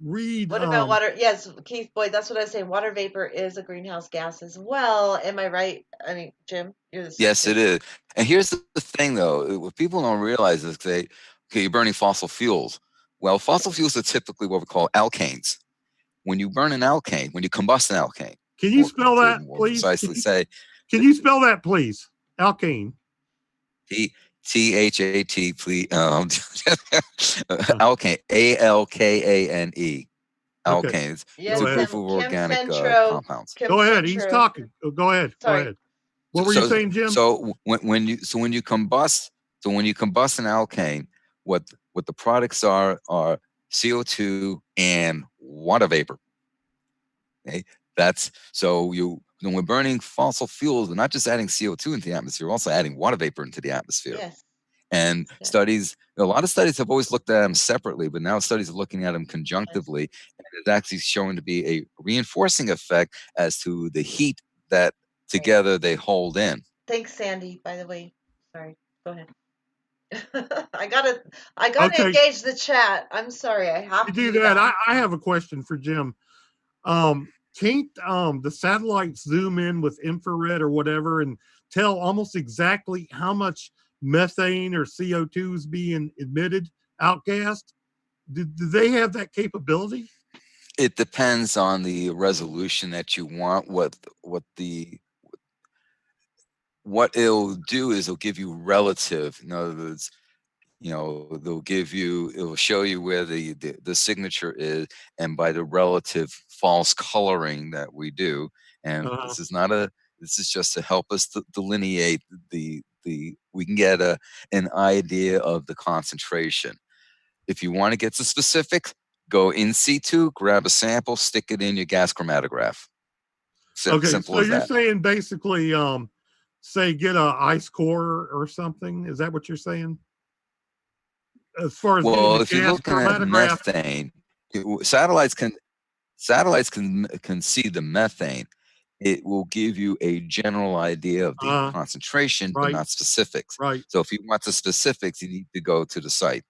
read? What about water? Yes, Keith Boyd. That's what I was saying. Water vapor is a greenhouse gas as well. Am I right? I mean, Jim, you're the Yes, it is. And here's the thing, though. What people don't realize is okay, you're burning fossil fuels. Well, fossil fuels are typically what we call alkanes. When you burn an alkane, when you combust an alkane, can you spell that, more please? precisely say, can you spell that, please? Alkane. THAT, please. Alkane, ALKANE. Alkanes. Yes, It's a group of organic compounds. Go ahead. He's talking. Go ahead. Go ahead. What were you saying, Jim? So when you combust an alkane, what the products are CO2 and water vapor. Okay, that's so when we're burning fossil fuels, we're not just adding CO2 into the atmosphere, we're also adding water vapor into the atmosphere. Yes. And a lot of studies have always looked at them separately, but now studies are looking at them conjunctively, and it's actually shown to be a reinforcing effect as to the heat that together they hold in. Thanks, Sandy, by the way. Sorry. Go ahead. I gotta engage the chat. I'm sorry. I have to do that. I have a question for Jim. Can't the satellites zoom in with infrared or whatever and tell almost exactly how much methane or CO2 is being emitted, outgassed? Do they have that capability? It depends on the resolution that you want, what the what it'll do is it'll give you relative. In other words, it'll show you where the signature is, and by the relative false coloring that we do. And Uh-huh. this is just to help us delineate we can get an idea of the concentration. If you want to get to specifics, go in situ, grab a sample, stick it in your gas chromatograph. Okay, Simple so as you're that. saying basically, say get a ice core or something. Is that what you're saying? As far as getting Well, the if you're gas looking at chromatograph, methane, satellites can see the methane. It will give you a general idea of the concentration, but right, not specifics. right. So if you want the specifics, you need to go to the site.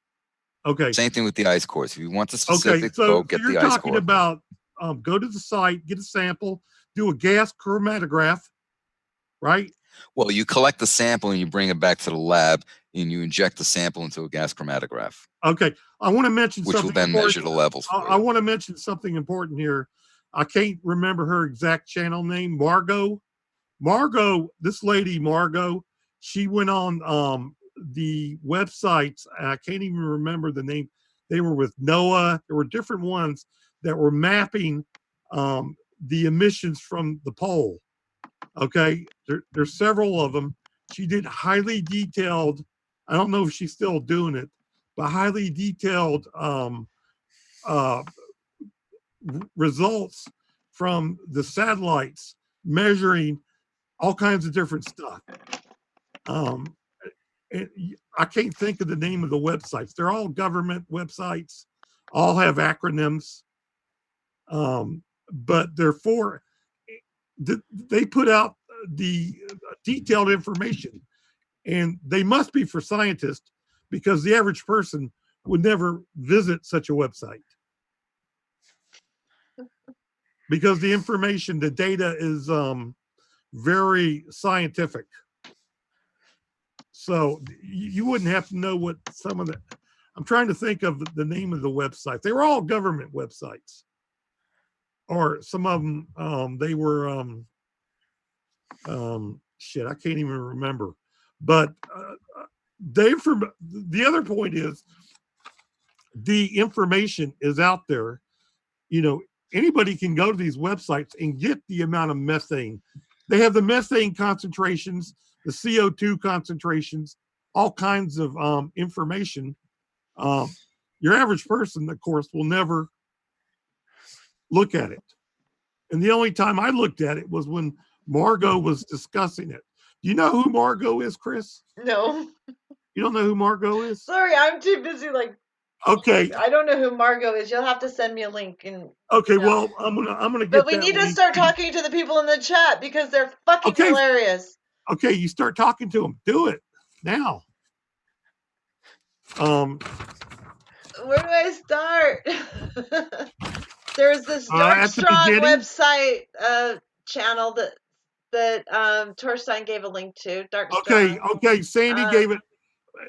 Okay. Same thing with the ice cores. If you want the Okay, specifics, so go get you're the ice talking core. about go to the site, get a sample, do a gas chromatograph, right? Well, you collect the sample and you bring it back to the lab, and you inject the sample into a gas chromatograph. Okay, I want to mention which something will then important. measure the levels for I you. want to mention something important here. I can't remember her exact channel name. Margot, this lady Margot, she went on the websites. I can't even remember the name. They were with NOAA. There were different ones that were mapping the emissions from the pole. Okay, there's several of them. She did highly detailed. I don't know if she's still doing it, but highly detailed results from the satellites measuring all kinds of different stuff. I can't think of the name of the websites. They're all government websites, all have acronyms, but they put out the detailed information, and they must be for scientists because the average person would never visit such a website because the information, the data is very scientific. So you wouldn't have to know what some of the, I'm trying to think of the name of the website. They were all government websites, or some of them, they were, shit, I can't even remember. But the other point is the information is out there. You know, anybody can go to these websites and get the amount of methane. They have the methane concentrations, the CO2 concentrations, all kinds of information. Your average person, of course, will never look at it. And the only time I looked at it was when Margot was discussing it. Do you know who Margot is, Chris? No. You don't know who Margot is? Sorry, I'm too busy. Okay. I don't know who Margot is. You'll have to send me a link. And okay, well, I'm gonna get. But we that need to link. start talking to the people in the chat because they're fucking hilarious. Okay, you start talking to them. Do it now. Where do I start? There's this Dark Strong website channel that Torstein gave a link to. Dark Strong. Okay. Sandy gave it.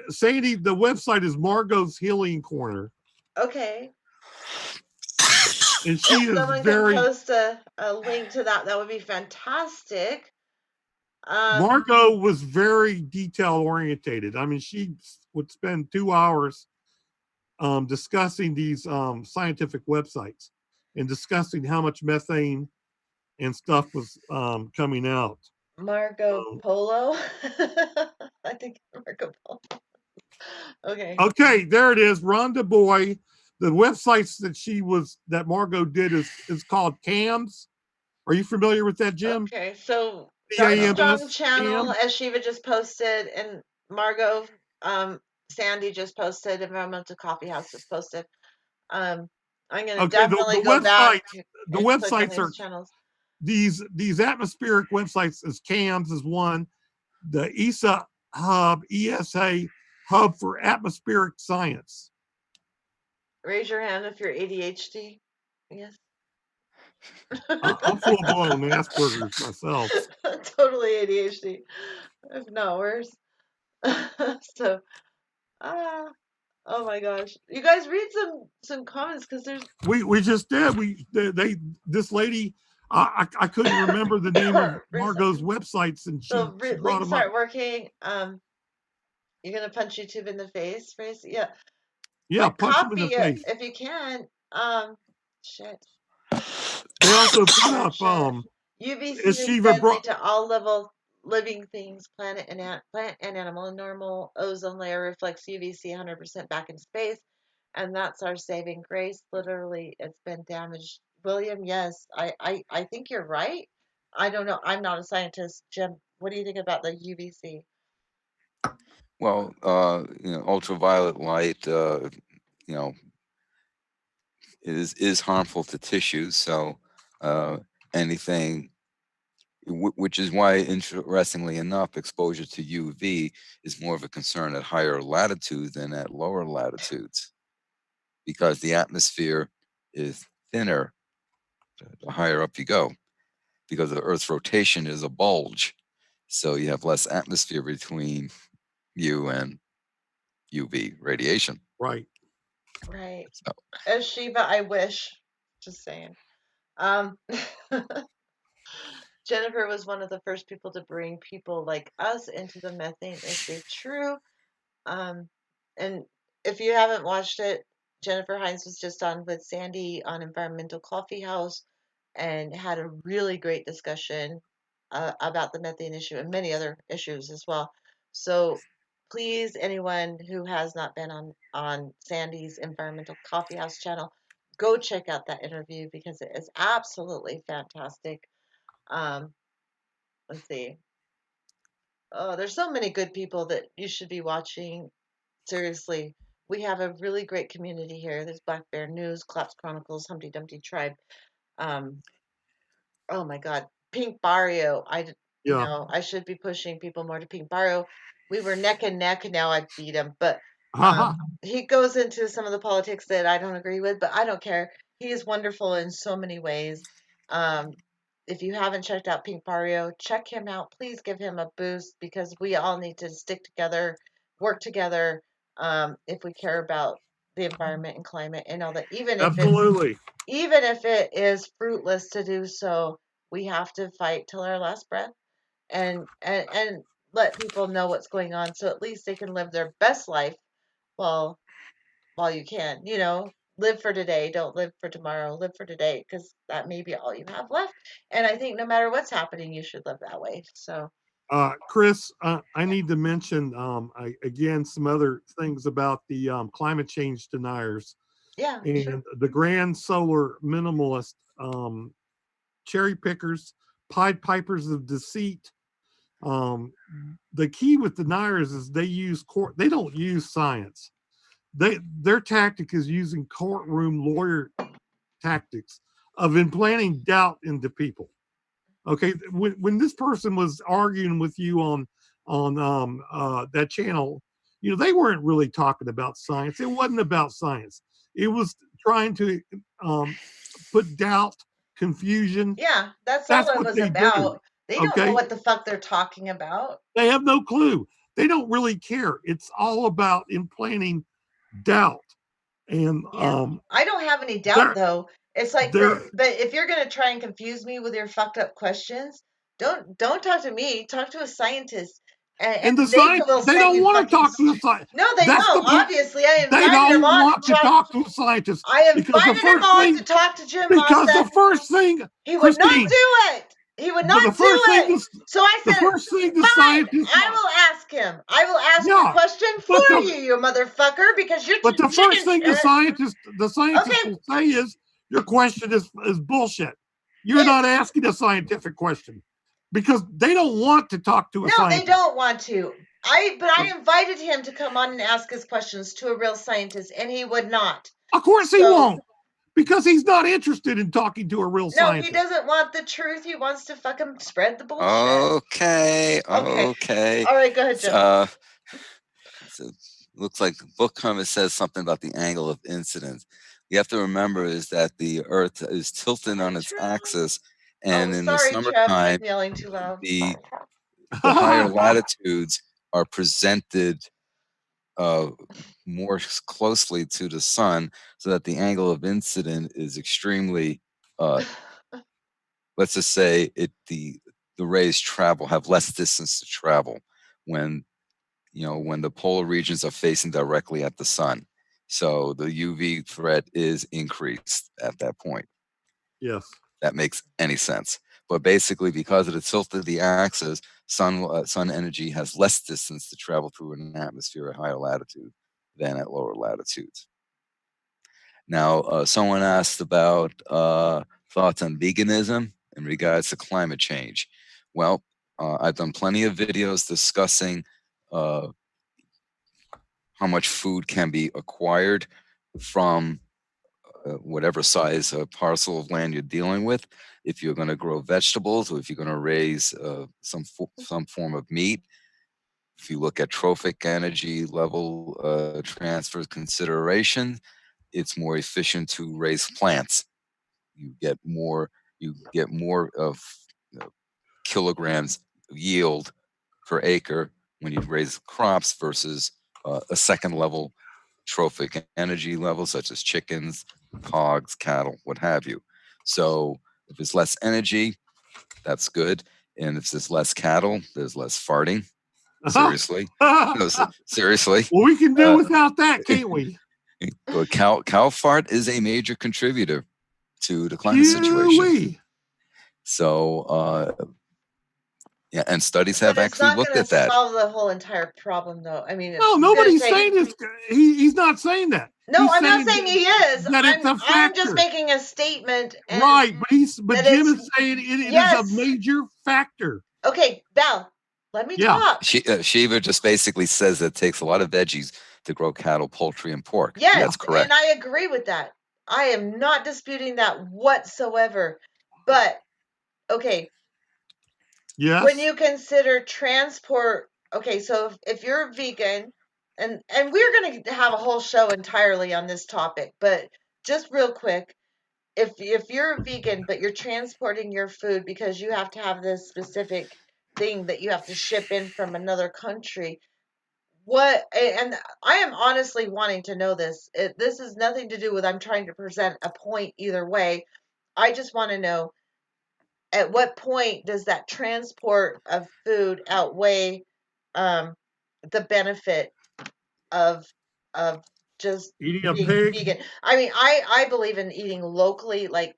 Sandy, the website is Margot's Healing Corner. Okay. And she is someone very. can post a link to that, that would be fantastic. Margot was very detail orientated. I mean, she would spend 2 hours discussing these scientific websites and discussing how much methane and stuff was coming out. Marco Polo. I think Marco Polo. Okay. Okay, there it is. Rhonda Boy. The websites that Margot did is called CAMS. Are you familiar with that, Jim? Okay, so Dark Strong channel, as Shiva just posted, and Margot, Sandy just posted, Environmental Coffee House just posted. I'm gonna definitely go back. The websites are channels. These atmospheric websites is CAMS is one. The ESA Hub, ESA Hub for Atmospheric Science. Raise your hand if you're ADHD. Yes. I'm full blown Asperger's myself. Totally ADHD, if not worse. So, oh my gosh, you guys read some comments because there's. We just did. This lady, I couldn't remember the name of Reset. Margot's websites, and she So brought links them up. aren't working. You're gonna punch YouTube in the face, Grace? Yeah. Yeah, Like, punch them in the copy it face. if you can. Shit. They also put Oh, up shit. UVC is is Shiva deadly to all level living things, plant and animal. A normal ozone layer reflects UVC 100% back in space, and that's our saving grace. Literally, it's been damaged. William, yes, I think you're right. I don't know. I'm not a scientist. Jim, what do you think about the UVC? Well, ultraviolet light, is harmful to tissues. So anything, which is why, interestingly enough, exposure to UV is more of a concern at higher latitudes than at lower latitudes, because the atmosphere is thinner the higher up you go, because the Earth's rotation is a bulge. So you have less atmosphere between you and UV radiation. Right. Right. So, As Shiva, I wish. Just saying. Um, Jennifer was one of the first people to bring people like us into the methane issue. True. And if you haven't watched it, Jennifer Hines was just on with Sandy on Environmental Coffee House and had a really great discussion about the methane issue and many other issues as well. So please, anyone who has not been on Sandy's Environmental Coffee House channel, go check out that interview because it is absolutely fantastic. Um, let's see. Oh, there's so many good people that you should be watching. Seriously, we have a really great community here. There's Black Bear News, Collapse Chronicles, Humpty Dumpty Tribe. Um, oh my God, Pink Barrio. Yeah. I should be pushing people more to Pink Barrio. We were neck and neck, and now I beat him. But he goes into some of the politics that I don't agree with, but I don't care. He is wonderful in so many ways. Um, if you haven't checked out Pink Barrio, check him out. Please give him a boost because we all need to stick together, work together, if we care about the environment and climate and all that. Absolutely. Even if it is fruitless to do so, we have to fight till our last breath and let people know what's going on so at least they can live their best life while while you can. Live for today, don't live for tomorrow. Live for today because that may be all you have left. And I think no matter what's happening, you should live that way. So Chris, I need to mention again some other things about the climate change deniers yeah, and sure. the grand solar minimalist, cherry pickers, Pied Pipers of deceit. The key with deniers is they use court. They don't use science. Their tactic is using courtroom lawyer tactics of implanting doubt into people. Okay, when this person was arguing with you on that channel, they weren't really talking about science. It wasn't about science. It was trying to put doubt, confusion. Yeah, that's That's all it what was they do. about. They don't know Okay, what the fuck they're talking about. they have no clue. They don't really care. It's all about implanting doubt. And Yeah. I don't have any doubt though. It's like, but if you're gonna try and confuse me with your fucked up questions, don't talk to me. Talk to a scientist, and the they science, will they set don't you want to fucking talk to a straight. scientist. No, they won't. Obviously, I They invited him don't on want to talk to a scientist I because the invited him first on thing, to talk to Jim because Massa. the first thing, He would not Christine, do it. He would but not the do first thing, it. So I the said, first thing the fine, scientist, I will ask him. I will ask your yeah, question but for you, you motherfucker, because you're but too the first chicken thing the shit. scientist Okay, will say is your question is bullshit. You're yes. not asking a scientific question because they don't want to talk to a No, scientist. they don't want to. But I invited him to come on and ask his questions to a real scientist, and he would not. Of course he won't, because he's not interested in talking to a real scientist. No, he doesn't want the truth. He wants to fucking spread the bullshit. Okay. All right, go ahead, Jim. So looks like the book cover says something about the angle of incidence. You have to remember is that the Earth is tilted on its axis, and in the summertime, I'm yelling too loud. the higher latitudes are presented more closely to the sun, so that the angle of incidence is extremely let's just say the rays have less distance to travel when when the polar regions are facing directly at the sun. So the UV threat is increased at that point. Yes. That makes any sense. But basically, because of the tilt of the axis, sun energy has less distance to travel through an atmosphere at higher latitude than at lower latitudes. Now, someone asked about thoughts on veganism in regards to climate change. Well, I've done plenty of videos discussing how much food can be acquired from whatever size parcel of land you're dealing with. If you're going to grow vegetables, or if you're going to raise some form of meat. If you look at trophic energy level transfer consideration, it's more efficient to raise plants. You get more of kilograms of yield per acre when you raise crops versus a second level trophic energy level, such as chickens, hogs, cattle, what have you. So if there's less energy, that's good. And if there's less cattle, there's less farting. Seriously. No, seriously. Well, we can do without that, can't we? Cow fart is a major contributor to the climate situation. So, yeah, and studies have actually looked at that. It's not going to solve the whole entire problem, though. I mean, no, nobody's saying this. He's not saying that. No, I'm not saying he is. I'm just making a statement. Right, but Jim is saying it is a major factor. Okay, Val, let me talk. Shiva just basically says that it takes a lot of veggies to grow cattle, poultry, and pork. Yes, that's correct. And I agree with that. I am not disputing that whatsoever. But, okay. Yes. When you consider transport, okay, so if you're vegan, and we're going to have a whole show entirely on this topic, but just real quick, if you're a vegan, but you're transporting your food because you have to have this specific thing that you have to ship in from another country, and I am honestly wanting to know this. This has nothing to do with I'm trying to present a point either way. I just want to know, at what point does that transport of food outweigh the benefit of just eating a being pig? Vegan? I mean, I believe in eating locally, like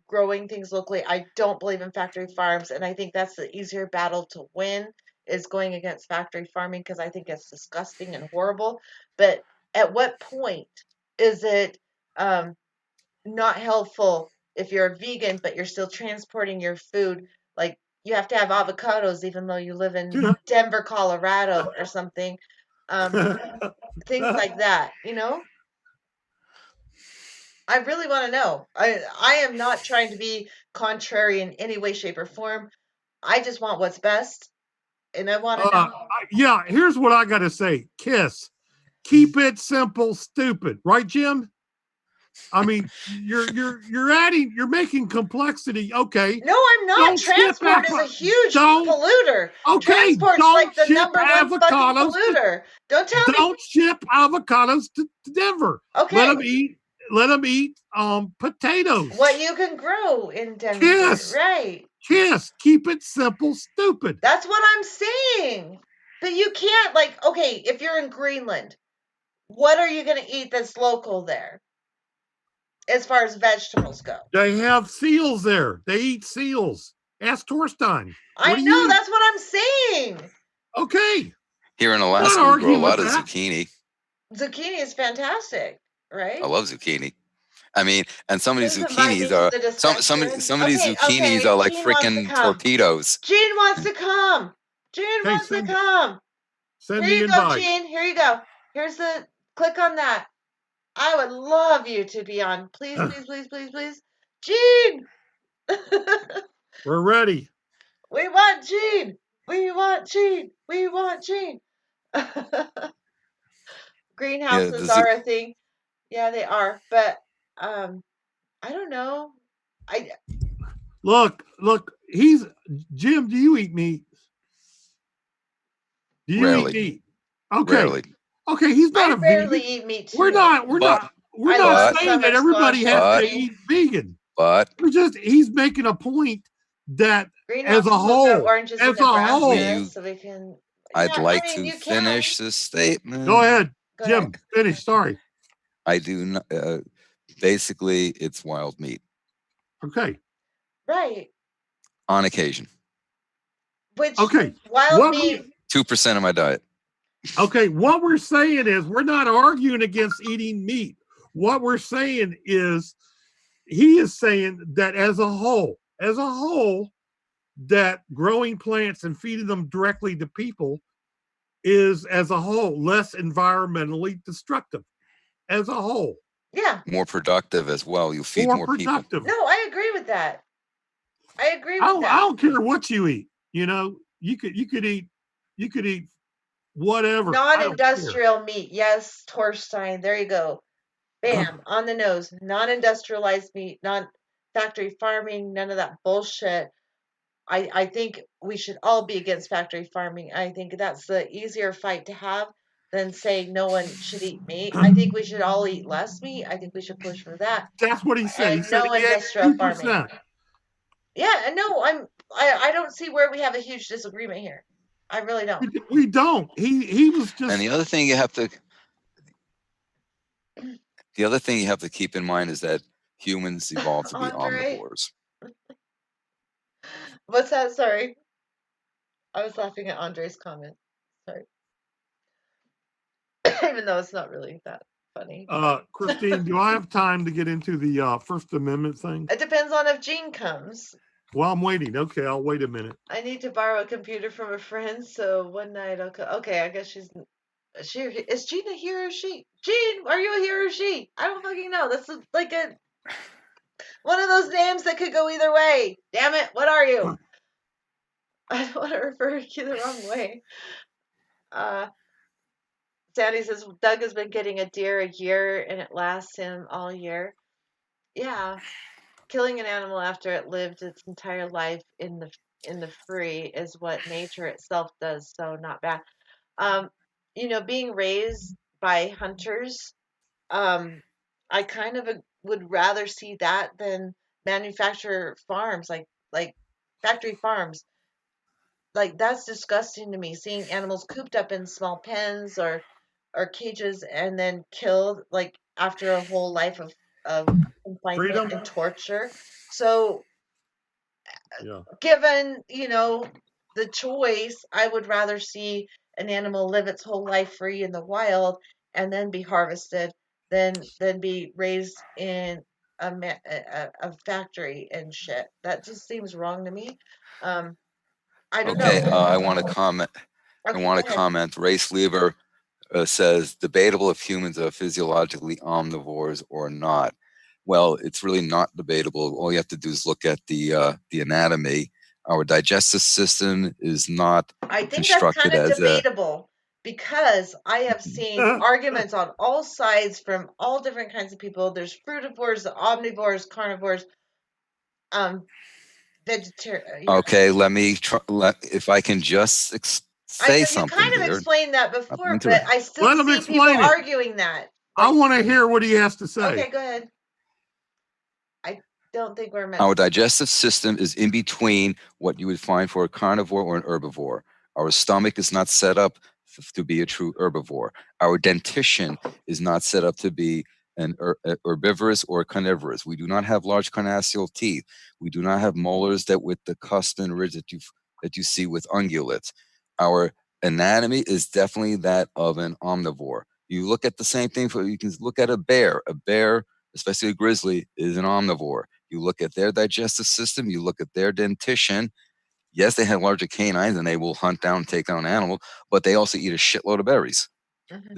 growing things locally. I don't believe in factory farms, and I think that's the easier battle to win, is going against factory farming, because I think it's disgusting and horrible. But at what point is it not helpful if you're a vegan but you're still transporting your food? Like, you have to have avocados even though you live in Denver, Colorado or something. Things like that, I really want to know. I am not trying to be contrary in any way, shape, or form. I just want what's best, and I want to know. Yeah, here's what I got to say. KISS. Keep it simple, stupid. Right, Jim? I mean, you're making complexity. Okay. No, I'm not. Transport is a huge polluter. Okay. Transport's like the number one fucking polluter. Don't tell me. Don't ship avocados to Denver. Okay. Let them eat potatoes. What you can grow in Denver. KISS. Right. KISS. Keep it simple, stupid. That's what I'm saying. But you can't, okay, if you're in Greenland, what are you going to eat that's local there? As far as vegetables go. They have seals there. They eat seals. Ask Torstein. I know, that's what I'm saying. Okay. Here in Alaska, we grow a lot of zucchini. Zucchini is fantastic, right? I love zucchini. I mean, and some of these zucchinis are some of these zucchinis are like freaking torpedoes. Gene wants to come. Gene wants to come. Send Here the you invite. go, Gene. Here you go. Here's the click on that. I would love you to be on. Please, please, please, please, please. Gene! We're ready. We want Gene. We want Gene. We want Gene. Greenhouses are a thing. Yeah, they are. But I don't know. Look, Jim, do you eat meat? Do you eat meat? Okay. Rarely. Okay, he's not I a vegan. rarely eat meat too. We're not saying that everybody has to eat vegan. But he's making a point that Greenhouses as a will grow whole, oranges in as a Nebraska, whole, so we can. I'd Yeah, like I mean, to you can. finish this statement. go ahead, Go ahead. Jim, finish. Sorry. I do not. Basically, it's wild meat Okay. Right. on occasion. Which Okay. wild What meat. 2% of my diet. Okay, what we're saying is we're not arguing against eating meat. What we're saying is he is saying that as a whole, that growing plants and feeding them directly to people is as a whole less environmentally destructive as a whole. Yeah. More productive as well. You feed more people. Productive. No, I agree with that. I agree with I that. don't care what you eat. You know, you could eat whatever. I don't care. Non-industrial meat. Yes, Torstein. There you go. Bam, on the nose. Non-industrialized meat, not factory farming, none of that bullshit. I think we should all be against factory farming. I think that's the easier fight to have than saying no one should eat meat. I think we should all eat less meat. I think we should push for that. That's what he said. He And said no he ate industrial farming. 2%. Yeah, no, I don't see where we have a huge disagreement here. I really don't. We don't. He was just. And the other thing you have to keep in mind is that humans evolved to be Andre? omnivores. What's that? Sorry. I was laughing at Andre's comment. Sorry. Even though it's not really that funny. Christine, do I have time to get into the First Amendment thing? It depends on if Jean comes. Well, I'm waiting. Okay, I'll wait a minute. I need to borrow a computer from a friend, so one night I'll co- Okay, I guess is Jean a he or she? Jean, are you a he or she? I don't fucking know. That's like a one of those names that could go either way. Damn it, what are you? I don't want to refer to you the wrong way. Sandy says Doug has been getting a deer a year and it lasts him all year. Yeah. Killing an animal after it lived its entire life in the free is what nature itself does, so not bad. Being raised by hunters, I kind of would rather see that than manufacturer farms, like factory farms. Like that's disgusting to me. Seeing animals cooped up in small pens or cages and then killed like after a whole life of confinement Freedom. and torture. So Yeah. given, the choice, I would rather see an animal live its whole life free in the wild and then be harvested than be raised in a factory and shit. That just seems wrong to me. I don't Okay, know. I want to comment. Okay, I want go to ahead. comment. Race Lever says debatable if humans are physiologically omnivores or not. Well, it's really not debatable. All you have to do is look at the anatomy. Our digestive system is not I think that's constructed kind of as a. debatable because I have seen arguments on all sides from all different kinds of people. There's frutivores, omnivores, carnivores, vegetarian. Okay, let me try. If I can just I know say you something kind of here. explained that before, but I still Let him see people explain it. arguing that. I want to hear what he has to say. Okay, go ahead. I don't think we're meant. Our digestive system is in between what you would find for a carnivore or an herbivore. Our stomach is not set up to be a true herbivore. Our dentition is not set up to be an herbivorous or carnivorous. We do not have large carnassial teeth. We do not have molars that with the cusp and ridge that you see with ungulates. Our anatomy is definitely that of an omnivore. You look at the same thing you can look at a bear. A bear, especially a grizzly, is an omnivore. You look at their digestive system, you look at their dentition. Yes, they have larger canines and they will hunt down and take down an animal, but they also eat a shitload of berries. Mm-hmm.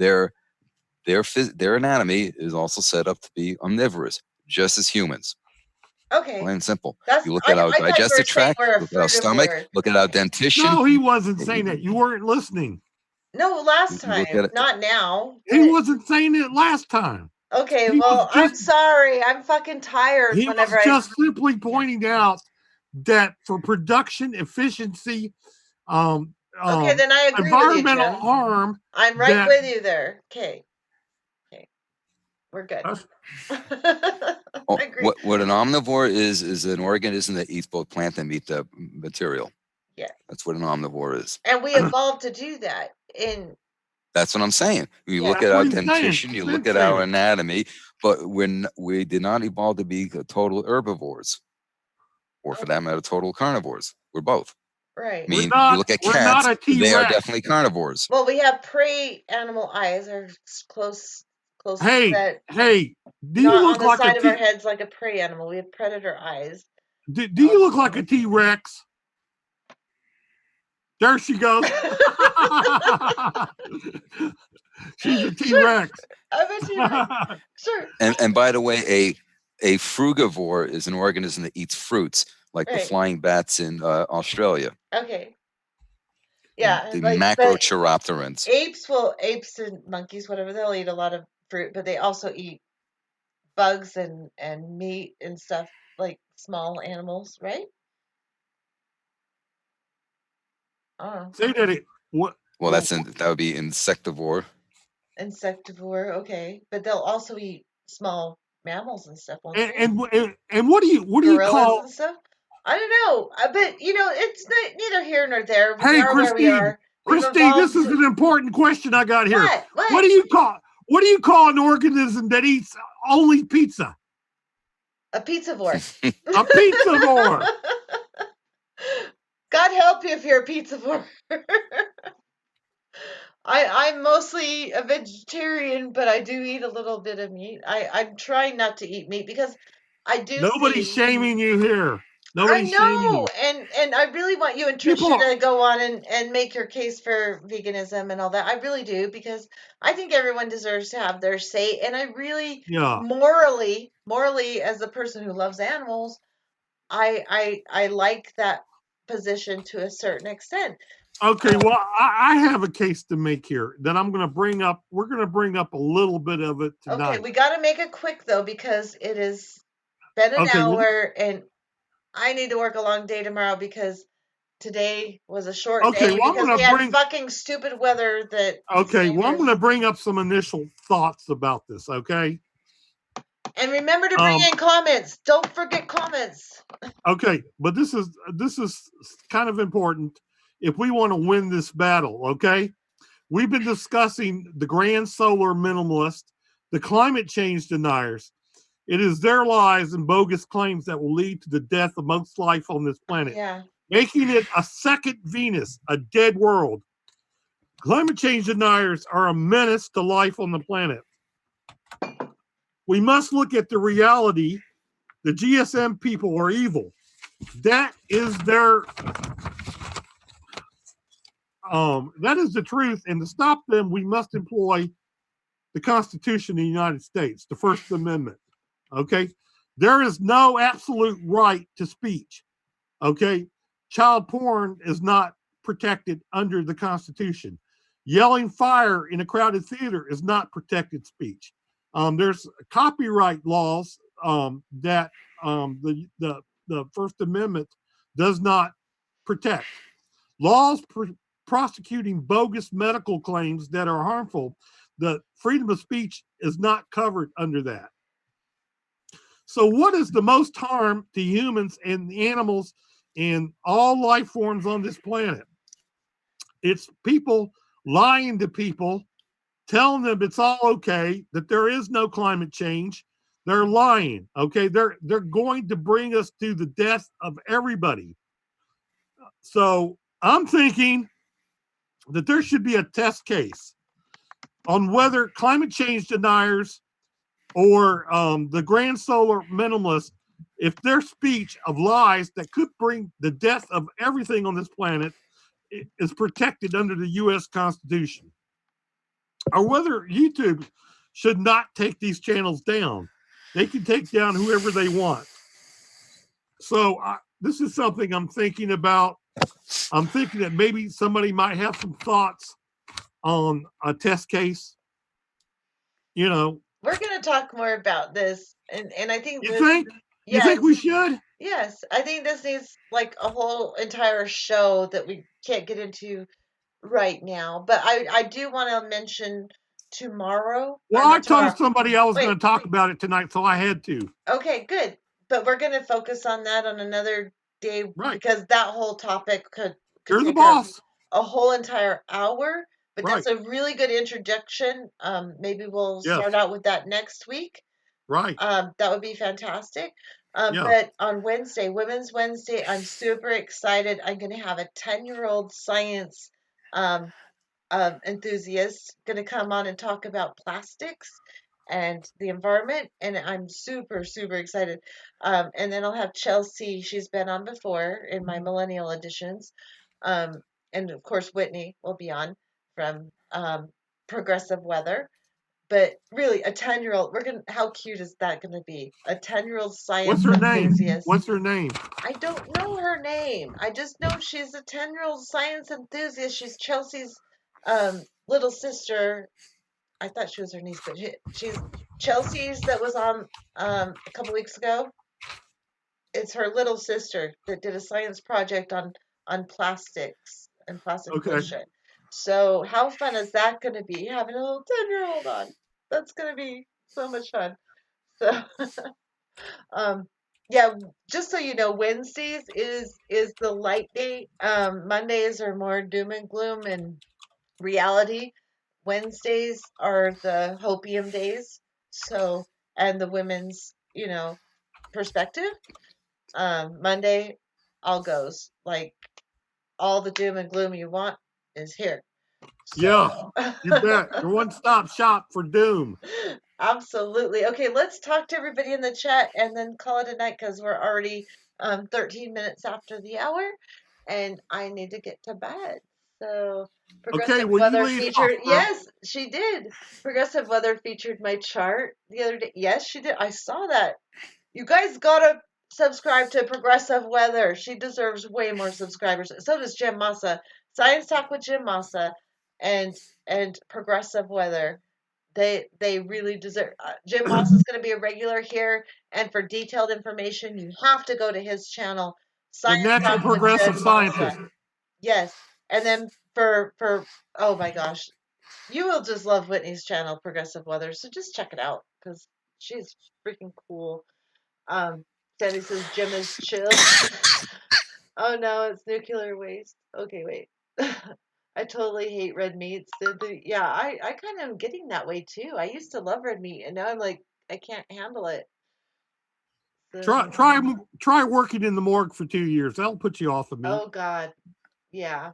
Their anatomy is also set up to be omnivorous, just as humans. Okay. Plain and simple. You look at our digestive tract, look at our stomach, look at our dentition. No, he wasn't saying that. You weren't listening. No, last time. Not now. He wasn't saying it last time. Okay, well, I'm sorry. I'm fucking tired. He was just simply pointing out that for production efficiency, okay, then I agree environmental with you, Jim. harm. I'm right with you there. Okay. We're good. Us- Oh, Agree. what an omnivore is an organism that eats both plant and meat material. Yeah. That's what an omnivore is. And we evolved to do that. That's what I'm saying. You Yeah. look That's at our what he's saying. dentition, you He's look been at our saying. anatomy, but we did not evolve to be total herbivores, or for that matter, total carnivores. We're both. I Right. mean, We're you look at not cats, a they are T-Rex. definitely carnivores. Well, we have prey animal eyes, are close Hey, that, do you not look on the like side a of our T? heads like a prey animal. We have predator eyes. Do you look like a T-Rex? There she goes. She's a T-Rex. I'm a T-Rex. Sure. And by the way, a frugivore is an organism that eats fruits, like the Right. flying bats in Australia. Okay. Yeah, The like, but macrochiropterans. apes and monkeys, whatever, they'll eat a lot of fruit, but they also eat bugs and meat and stuff, like small animals, right? Oh, Say that it. What? Well, that would be insectivore. insectivore, okay, but they'll also eat small mammals and stuff, won't they? And what do you Gorillas call? and stuff. I don't know, but it's neither here nor there. We Hey, are where we are. We've Christine, this evolved is an important question I got here. What? What do you call an organism that eats only pizza? A pizzavore. A pizzavore. God help you if you're a pizzavore. I'm mostly a vegetarian, but I do eat a little bit of meat. I'm trying not to eat meat because I do Nobody's see. shaming you here. Nobody's I shaming you. know, and I really want you and Trisha to go on and make your case for veganism and all that. I really do, because I think everyone deserves to have their say, and I really morally, as a person who loves animals, I like that position to a certain extent. Okay, well, I have a case to make here that I'm going to bring up. We're going to bring up a little bit of it tonight. Okay, we got to make it quick though, because it has been an hour, and I need to work a long day tomorrow because today was a short day because we had fucking stupid weather that. Okay, well, I'm going to bring up some initial thoughts about this. Okay. And remember to bring in comments. Don't forget comments. Okay, but this is kind of important if we want to win this battle. Okay, we've been discussing the grand solar minimalist, the climate change deniers. It is their lies and bogus claims that will lead to the death of most life on this planet, making it a second Venus, a dead world. Climate change deniers are a menace to life on the planet. We must look at the reality. The GSM people are evil. That is their that is the truth. And to stop them, we must employ the Constitution of the United States, the First Amendment. Okay, there is no absolute right to speech. Okay, child porn is not protected under the Constitution. Yelling fire in a crowded theater is not protected speech. There's copyright laws that the First Amendment does not protect. Laws prosecuting bogus medical claims that are harmful, the freedom of speech is not covered under that. So what is the most harm to humans and animals and all life forms on this planet? It's people lying to people, telling them it's all okay, that there is no climate change. They're lying. Okay, they're going to bring us to the death of everybody. So I'm thinking that there should be a test case on whether climate change deniers or the grand solar minimalists, if their speech of lies that could bring the death of everything on this planet is protected under the U.S. Constitution, or whether YouTube should not take these channels down. They can take down whoever they want. So this is something I'm thinking about. I'm thinking that maybe somebody might have some thoughts on a test case. You know, we're going to talk more about this, and I think you think we should? Yes, I think this needs like a whole entire show that we can't get into right now. But I do want to mention tomorrow. Well, Or I not tomorrow. told somebody I was going Wait, to talk about it tonight, so I had to. Okay, good. But we're going to focus on that on another day Right. because that whole topic could You're the take boss. a whole entire hour. But Right. that's a really good introduction. Maybe we'll Yes. start out with that next week. Right. That would be fantastic. Yeah. But on Wednesday, Women's Wednesday, I'm super excited. I'm going to have a 10-year-old science enthusiast going to come on and talk about plastics and the environment. And I'm super, super excited. And then I'll have Chelsea. She's been on before in my millennial editions. Um, and of course, Whitney will be on from Progressive Weather. But really, a 10-year-old, how cute is that gonna be? A 10-year-old science What's her name? enthusiast. What's her name? I don't know her name. I just know she's a 10-year-old science enthusiast. She's Chelsea's little sister. I thought she was her niece, but she's Chelsea's that was on a couple weeks ago. It's her little sister that did a science project on plastics and plastic Okay. bullshit. So how fun is that going to be having a little 10-year-old on? That's going to be so much fun. So yeah, just so you know, Wednesdays is the light day. Mondays are more doom and gloom and reality. Wednesdays are the hopium days. So, and the women's, perspective. Monday, all goes. Like all the doom and gloom you want is here. Yeah, So, you bet. Your one-stop shop for doom. absolutely. Okay, let's talk to everybody in the chat and then call it a night because we're already 13 minutes after the hour and I need to get to bed. So, Okay, Progressive will you Weather lead featured. off? Yes, she did. Progressive Weather featured my chart the other day. Yes, she did. I saw that. You guys gotta subscribe to Progressive Weather. She deserves way more subscribers. So does Jim Massa. Science Talk with Jim Massa and Progressive Weather. They really deserve. Jim Moss is going to be a regular here, and for detailed information, you have to go to his channel, The Science natural Talk with progressive Jim scientist. Massa. Yes, and then for oh my gosh, you will just love Whitney's channel, Progressive Weather. So just check it out because she's freaking cool. Sandy says Jim is chill. Oh no, it's nuclear waste. Okay, wait. I totally hate red meats. Yeah, I kind of am getting that way too. I used to love red meat, and now I'm like, I can't handle it. So, Try working in the morgue for 2 years. That'll put you off of me. oh God, yeah.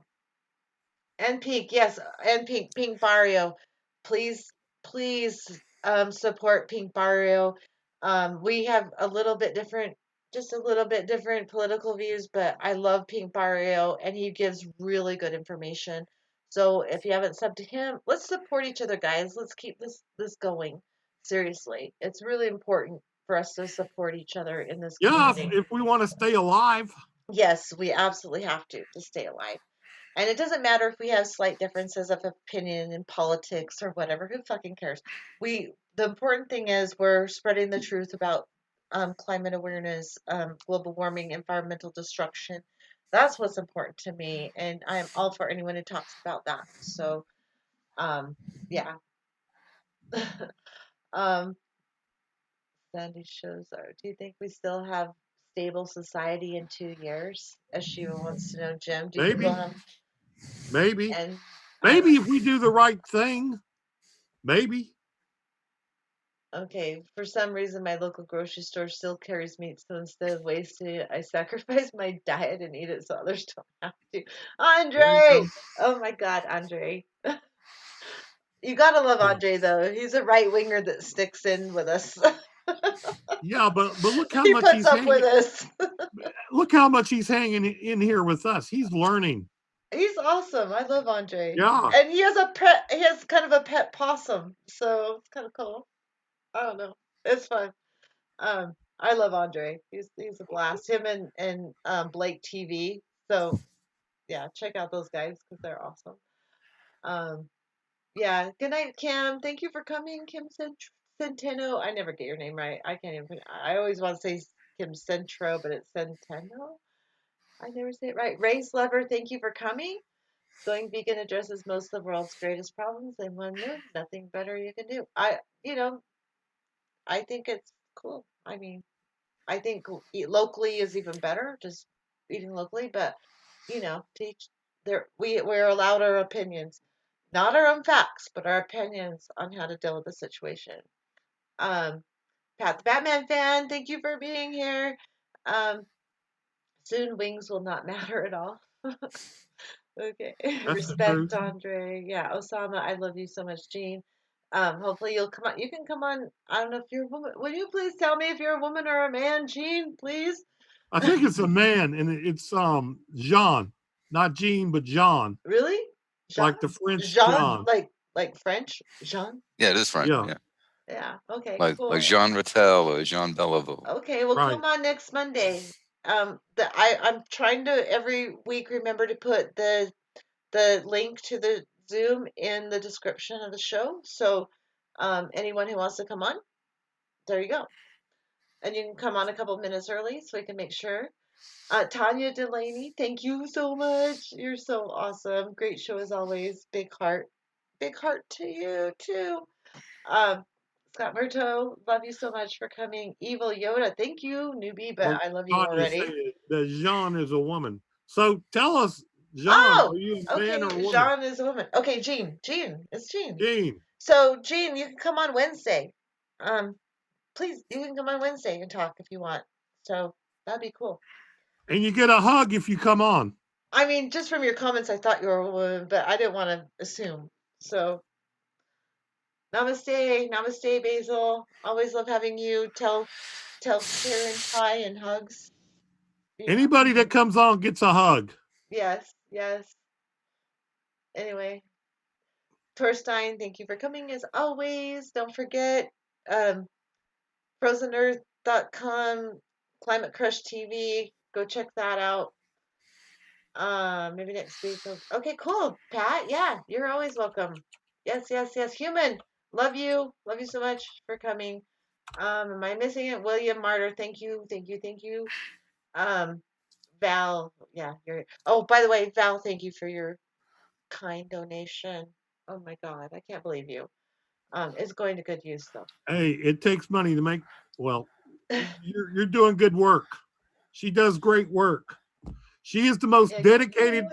And Pink, yes, and Pink Barrio, please, please, support Pink Barrio. We have just a little bit different political views, but I love Pink Barrio, and he gives really good information. So if you haven't subbed to him, let's support each other, guys. Let's keep this going. Seriously, it's really important for us to support each other in this Yeah, community. if we want to stay alive. Yes, we absolutely have to stay alive. And it doesn't matter if we have slight differences of opinion in politics or whatever. Who fucking cares? The important thing is we're spreading the truth about climate awareness, global warming, environmental destruction. That's what's important to me, and I'm all for anyone who talks about that. So, yeah. um, Sandy shows are. Do you think we still have stable society in 2 years? As she wants to know, Jim. Do you think Maybe. we'll have? Maybe. And Maybe if we do the right thing. Maybe. Okay, for some reason, my local grocery store still carries meat, so instead of wasting it, I sacrifice my diet and eat it so others don't have to. There you Andre! go. Oh my God, Andre. You gotta love Andre, though. He's a right winger that sticks in with us. Yeah, but look how He much puts he's up with hanging. us. Look how much he's hanging in here with us. He's learning. He's awesome. I love Andre. Yeah. And he has a pet, he has kind of a pet possum, so it's kind of cool. I don't know. It's fun. I love Andre. He's a blast. Him and Blake TV. So yeah, check out those guys because they're awesome. Um, yeah. Good night, Kim. Thank you for coming, Kim Centeno. I never get your name right. I can't even. I always want to say Kim Centro, but it's Centeno. I never say it right. Race Lover, thank you for coming. Going vegan addresses most of the world's greatest problems in one move. Nothing better you can do. I think it's cool. I mean, I think eat locally is even better, just eating locally. But teach we're allowed our opinions, not our own facts, but our opinions on how to deal with the situation. Pat the Batman fan, thank you for being here. Soon wings will not matter at all. Okay. That's the Respect, truth. Andre. Yeah, Osama, I love you so much, Jean. Hopefully you'll come on. You can come on. I don't know if you're a woman. Will you please tell me if you're a woman or a man, Jean, please? I think it's a man, and it's Jean, not Jean, but John, Really? Jean? like the French Jean? John. Like French? Jean? Yeah, it is French. Yeah, Yeah, Yeah. Okay, like cool. Jean Rattel or Jean Beliveau. Okay, well right. come on next Monday. I'm trying to every week remember to put the link to the Zoom in the description of the show. So anyone who wants to come on, there you go. And you can come on a couple minutes early so we can make sure. Tanya Delaney, thank you so much. You're so awesome. Great show as always. Big heart. Big heart to you too. Um, Scott Murto, love you so much for coming. Evil Yoda, thank you, newbie, but Well, I love you Tanya already. said that Jean is a woman. So tell us, Jean, Oh, are you a man okay. or a woman? Jean is a woman. Okay, Jean. It's Jean. Jean. So, Jean, you can come on Wednesday. Please, you can come on Wednesday and talk if you want. So that'd be cool. And you get a hug if you come on. I mean, just from your comments, I thought you were a woman, but I didn't want to assume. So, namaste, Basil. Always love having you. Tell Karen hi and hugs. Anybody that comes on gets a hug. Yes. Anyway, Torstein, thank you for coming as always. Don't forget, FrozenEarth.com, Climate Crush TV. Go check that out. Maybe next week. Okay, cool. Pat, yeah, you're always welcome. Yes. Human, love you. Love you so much for coming. Am I missing it? William Martyr, thank you. Val, yeah, oh, by the way, Val, thank you for your kind donation. Oh my God, I can't believe you. It's going to good use though. Hey, it takes money to make. Well, you're doing good work. She does great work. She is the most dedicated.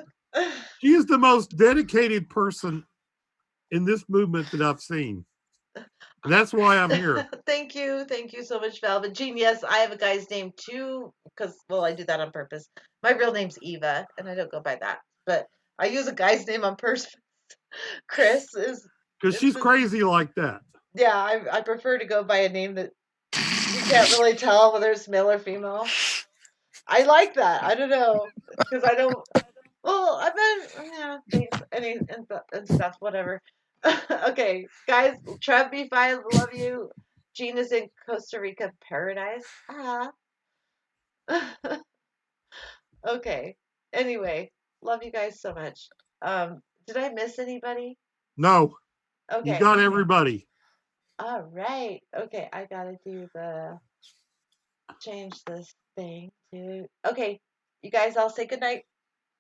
She is the most dedicated person in this movement that I've seen. And that's why I'm here. Thank you so much, Val. But Jean, yes, I have a guy's name too, because I do that on purpose. My real name's Eva, and I don't go by that, but I use a guy's name on purpose. Chris is because she's crazy like that. Yeah, I prefer to go by a name that you can't really tell whether it's male or female. I like that. I don't know, because I don't. Well, I've been things and stuff, whatever. Okay, guys, Trev B5, love you. Jean is in Costa Rica paradise. Okay. Anyway, love you guys so much. Did I miss anybody? No. Okay. You got everybody. All right. Okay, I gotta change this thing to. Okay, you guys all say good night.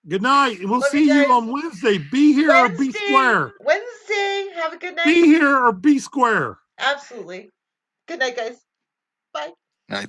Good night. And we'll Love see you you guys. on Wednesday. Be here or be square. Wednesday. Have a good night. Be here or be square. Absolutely. Good night, guys. Bye. Night.